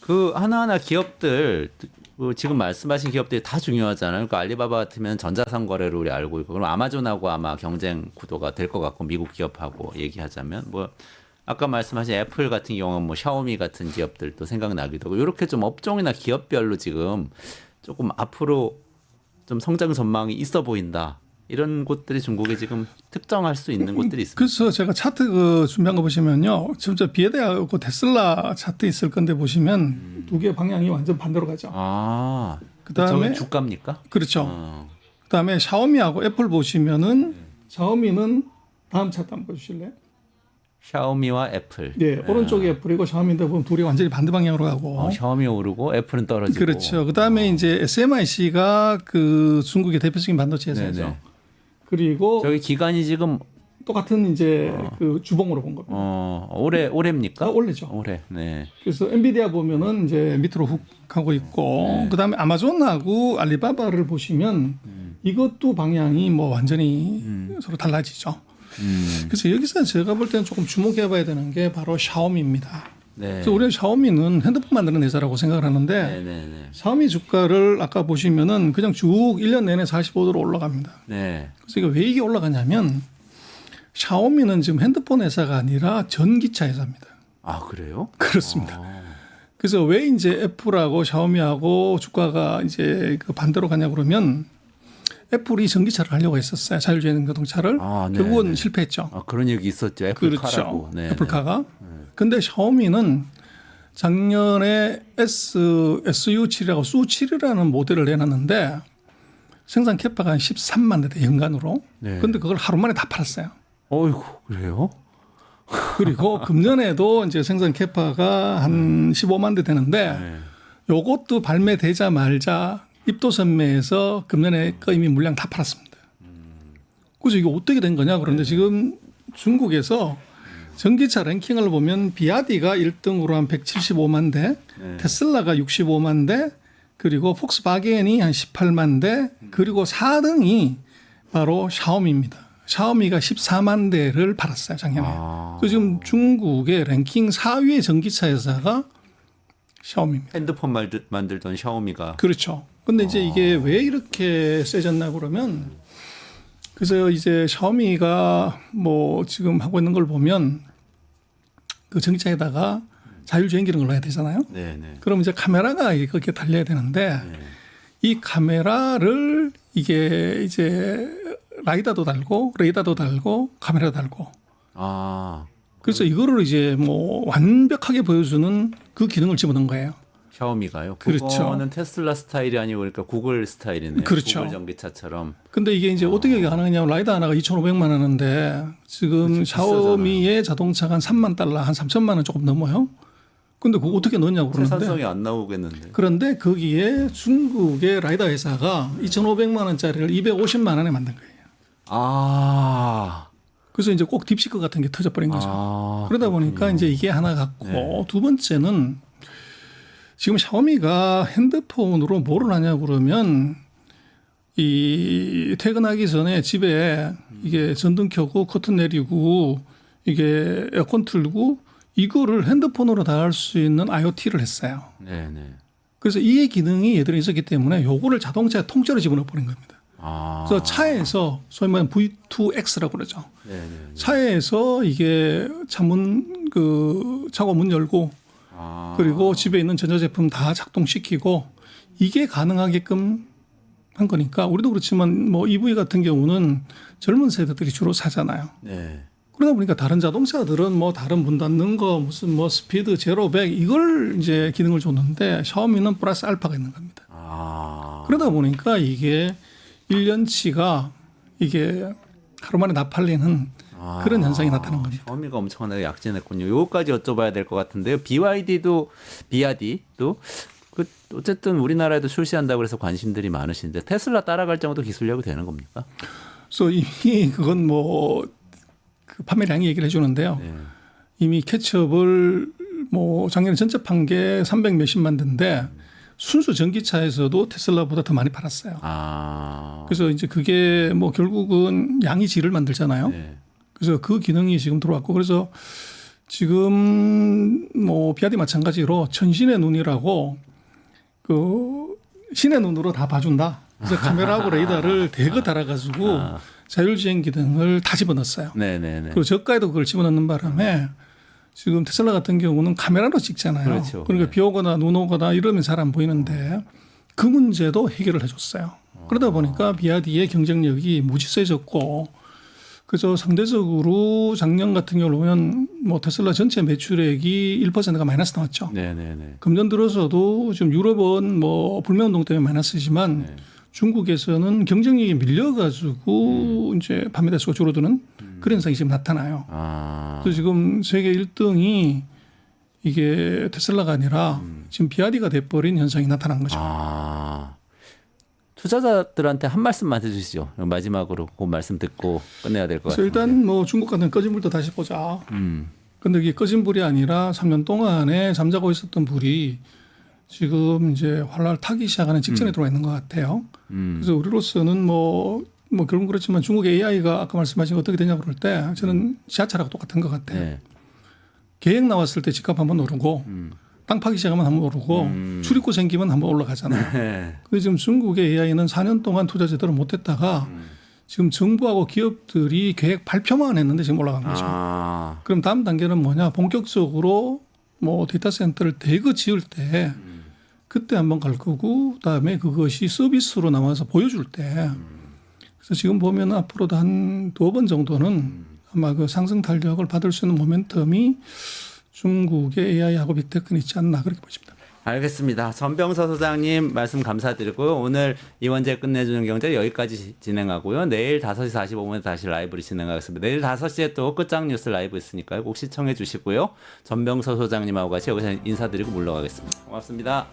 그 하나하나 기업들 지금 말씀하신 기업들이 다 중요하잖아요. 그러니까 알리바바 같으면 전자상 거래로 우리 알고 있고, 그럼 아마존하고 아마 경쟁 구도가 될 것 같고, 미국 기업하고 얘기하자면 뭐 아까 말씀하신 애플 같은 경우는 뭐 샤오미 같은 기업들도 생각나기도 하고, 이렇게 좀 업종이나 기업별로 지금 조금 앞으로 좀 성장 전망이 있어 보인다. 이런 곳들이 중국에 지금 특정할 수 있는 곳들이 있습니다. 그래서 제가 차트 그 준비한 거 보시면요. 진짜 비에다하고 테슬라 차트 있을 건데 보시면 두 개의 방향이 완전 반대로 가죠. 그다음에 주가입니까? 그렇죠. 그다음에 샤오미하고 애플 보시면은 샤오미는 다음 차트 한번 보여주실래요? 샤오미와 애플. 네, 오른쪽이 애플이고 샤오미인데 보면 둘이 완전히 반대 방향으로 가고. 샤오미 오르고 애플은 떨어지고. 그렇죠. 그다음에 이제 SMIC가 그 중국의 대표적인 반도체 회사죠. 네네. 그리고 저기 기간이 지금 똑같은 이제 그 주봉으로 본 겁니다. 올해입니까? 올해죠. 올해. 네. 그래서 엔비디아 보면은 이제 밑으로 훅 가고 있고, 그다음에 아마존하고 알리바바를 보시면 이것도 방향이 뭐 완전히 서로 달라지죠. 그래서 여기서 제가 볼 때는 조금 주목해봐야 되는 게 바로 샤오미입니다. 네. 그래서 우리는 샤오미는 핸드폰 만드는 회사라고 생각을 하는데 네네네. 샤오미 주가를 아까 보시면은 그냥 쭉 1년 내내 45도로 올라갑니다. 네. 그래서 이게 왜 이게 올라가냐면 샤오미는 지금 핸드폰 회사가 아니라 전기차 회사입니다. 아 그래요? 그렇습니다. 그래서 왜 이제 애플하고 샤오미하고 주가가 이제 그 반대로 가냐 그러면 애플이 전기차를 하려고 했었어요. 자율주행 자동차를. 네, 결국은 네. 실패했죠. 그런 얘기 있었죠. 애플카라고. 그렇죠. 네, 애플카가. 근데 샤오미는 작년에 SU7이라고 SU7이라는 모델을 내놨는데 생산 캐파가 한 13만 대 연간으로. 네. 근데 그걸 하루 만에 다 팔았어요. 어이구 그래요? 그리고 금년에도 이제 생산 캐파가 한 15만 대 되는데 요것도 발매되자마자 입도선매에서 금년에 이미 물량 다 팔았습니다. 그래서 이게 어떻게 된 거냐 그런데 지금 중국에서 전기차 랭킹을 보면 비아디가 1등으로 한 175만 대, 테슬라가 65만 대, 그리고 폭스바겐이 한 18만 대, 그리고 4등이 바로 샤오미입니다. 샤오미가 14만 대를 팔았어요 작년에. 그래서 지금 중국의 랭킹 4위의 전기차 회사가 샤오미입니다. 핸드폰 만들던 샤오미가. 그렇죠. 근데 이제 이게 왜 이렇게 세졌나 그러면 그래서 이제 샤오미가 뭐 지금 하고 있는 걸 보면 그 전기차에다가 자율주행 기능을 넣어야 되잖아요. 네네. 그럼 이제 카메라가 거기에 달려야 되는데 이 카메라를 이게 이제 라이다도 달고 레이더도 달고 카메라도 달고 그래서 이거를 이제 뭐 완벽하게 보여주는 그 기능을 집어넣은 거예요. 샤오미가요? 그렇죠. 그거는 테슬라 스타일이 아니고 그러니까 구글 스타일이네요. 그렇죠. 구글 전기차처럼. 근데 이게 이제 어떻게 가능하냐면 라이더 하나가 2,500만 원인데 지금 그렇죠, 샤오미의 자동차가 한 3만 달러, 한 3천만 원 조금 넘어요. 근데 그거 어떻게 넣냐고 그러는데. 생산성이 안 나오겠는데. 그런데 거기에 중국의 라이더 회사가 2,500만 원짜리를 250만 원에 만든 거예요. 그래서 이제 꼭 딥시크 같은 게 터져버린 거죠. 그러다 보니까 이제 이게 하나 같고 두 번째는 지금 샤오미가 핸드폰으로 뭐를 하냐 그러면 이 퇴근하기 전에 집에 이게 전등 켜고 커튼 내리고 이게 에어컨 틀고 이거를 핸드폰으로 다 할 수 있는 IoT를 했어요. 네네. 그래서 이 기능이 얘들이 있었기 때문에 요거를 자동차에 통째로 집어넣어 버린 겁니다. 그래서 차에서 소위 말하는 V2X라고 그러죠. 네네. 차에서 이게 차문 그 차고 문 열고 그리고 집에 있는 전자제품 다 작동시키고 이게 가능하게끔 한 거니까 우리도 그렇지만 뭐 EV 같은 경우는 젊은 세대들이 주로 사잖아요. 네. 그러다 보니까 다른 자동차들은 뭐 다른 문 닫는 거 무슨 뭐 스피드 제로 100 이걸 이제 기능을 줬는데 샤오미는 플러스 알파가 있는 겁니다. 그러다 보니까 이게 1년치가 이게 하루 만에 다 팔리는 그런 현상이 나타난 겁니다. 샤오미가 엄청나게 약진했군요. 요거까지 여쭤봐야 될 것 같은데요. 비아디도 그 어쨌든 우리나라에도 출시한다고 해서 관심들이 많으신데 테슬라 따라갈 정도 기술력이 되는 겁니까? 그래서 이미 그건 뭐 그 판매량이 얘기를 해주는데요. 이미 캐치업을 뭐 작년에 전접한 게 300 몇십만 대인데 순수 전기차에서도 테슬라보다 더 많이 팔았어요. 그래서 이제 그게 뭐 결국은 양이 질을 만들잖아요. 네. 그래서 그 기능이 지금 들어왔고 그래서 지금 뭐 비아디 마찬가지로 천신의 눈이라고 그 신의 눈으로 다 봐준다. 그래서 카메라하고 레이더를 대거 달아가지고 자율주행 기능을 다 집어넣었어요. 네네네. 그리고 저가에도 그걸 집어넣는 바람에 지금 테슬라 같은 경우는 카메라로 찍잖아요. 그렇죠. 그러니까 네. 비 오거나 눈 오거나 이러면 잘 안 보이는데 그 문제도 해결을 해줬어요. 그러다 보니까 비아디의 경쟁력이 무지 세졌고 그래서 상대적으로 작년 같은 경우를 보면 뭐 테슬라 전체 매출액이 1%가 마이너스 나왔죠. 네네네. 금년 들어서도 지금 유럽은 뭐 불매운동 때문에 마이너스지만 중국에서는 경쟁력이 밀려가지고 이제 판매 대수가 줄어드는 그런 현상이 지금 나타나요. 그래서 지금 세계 1등이 이게 테슬라가 아니라 지금 비아디가 돼버린 현상이 나타난 거죠. 투자자들한테 한 말씀만 해주시죠. 마지막으로 그 말씀 듣고 끝내야 될 것 그래서 같아요. 일단 뭐 중국 같은 꺼진 불도 다시 보자. 근데 이게 꺼진 불이 아니라 3년 동안에 잠자고 있었던 불이 지금 이제 활활 타기 시작하는 직전에 들어와 있는 것 같아요. 그래서 우리로서는 뭐 결국은 그렇지만 중국의 AI가 아까 말씀하신 거 어떻게 되냐 그럴 때 저는 지하철하고 똑같은 것 같아요. 네. 계획 나왔을 때 집값 한번 오르고 땅 파기 시작하면 한번 오르고 출입구 생기면 한번 올라가잖아요. 네. 근데 지금 중국의 AI는 4년 동안 투자 제대로 못했다가 지금 정부하고 기업들이 계획 발표만 했는데 지금 올라간 거죠. 그럼 다음 단계는 뭐냐? 본격적으로 뭐 데이터 센터를 대거 지을 때 그때 한번 갈 거고 그다음에 그것이 서비스로 나와서 보여줄 때 그래서 지금 보면 앞으로도 한 2번 정도는 아마 그 상승 탄력을 받을 수 있는 모멘텀이 중국의 AI하고 빅테크는 있지 않나 그렇게 보십니다. 알겠습니다. 전병서 소장님 말씀 감사드리고요. 오늘 이원재 끝내주는 경제 여기까지 진행하고요. 내일 5시 45분에 다시 라이브를 진행하겠습니다. 내일 5시에 또 끝장 뉴스 라이브 있으니까요. 꼭 시청해 주시고요. 전병서 소장님하고 같이 여기서 인사드리고 물러가겠습니다. 고맙습니다.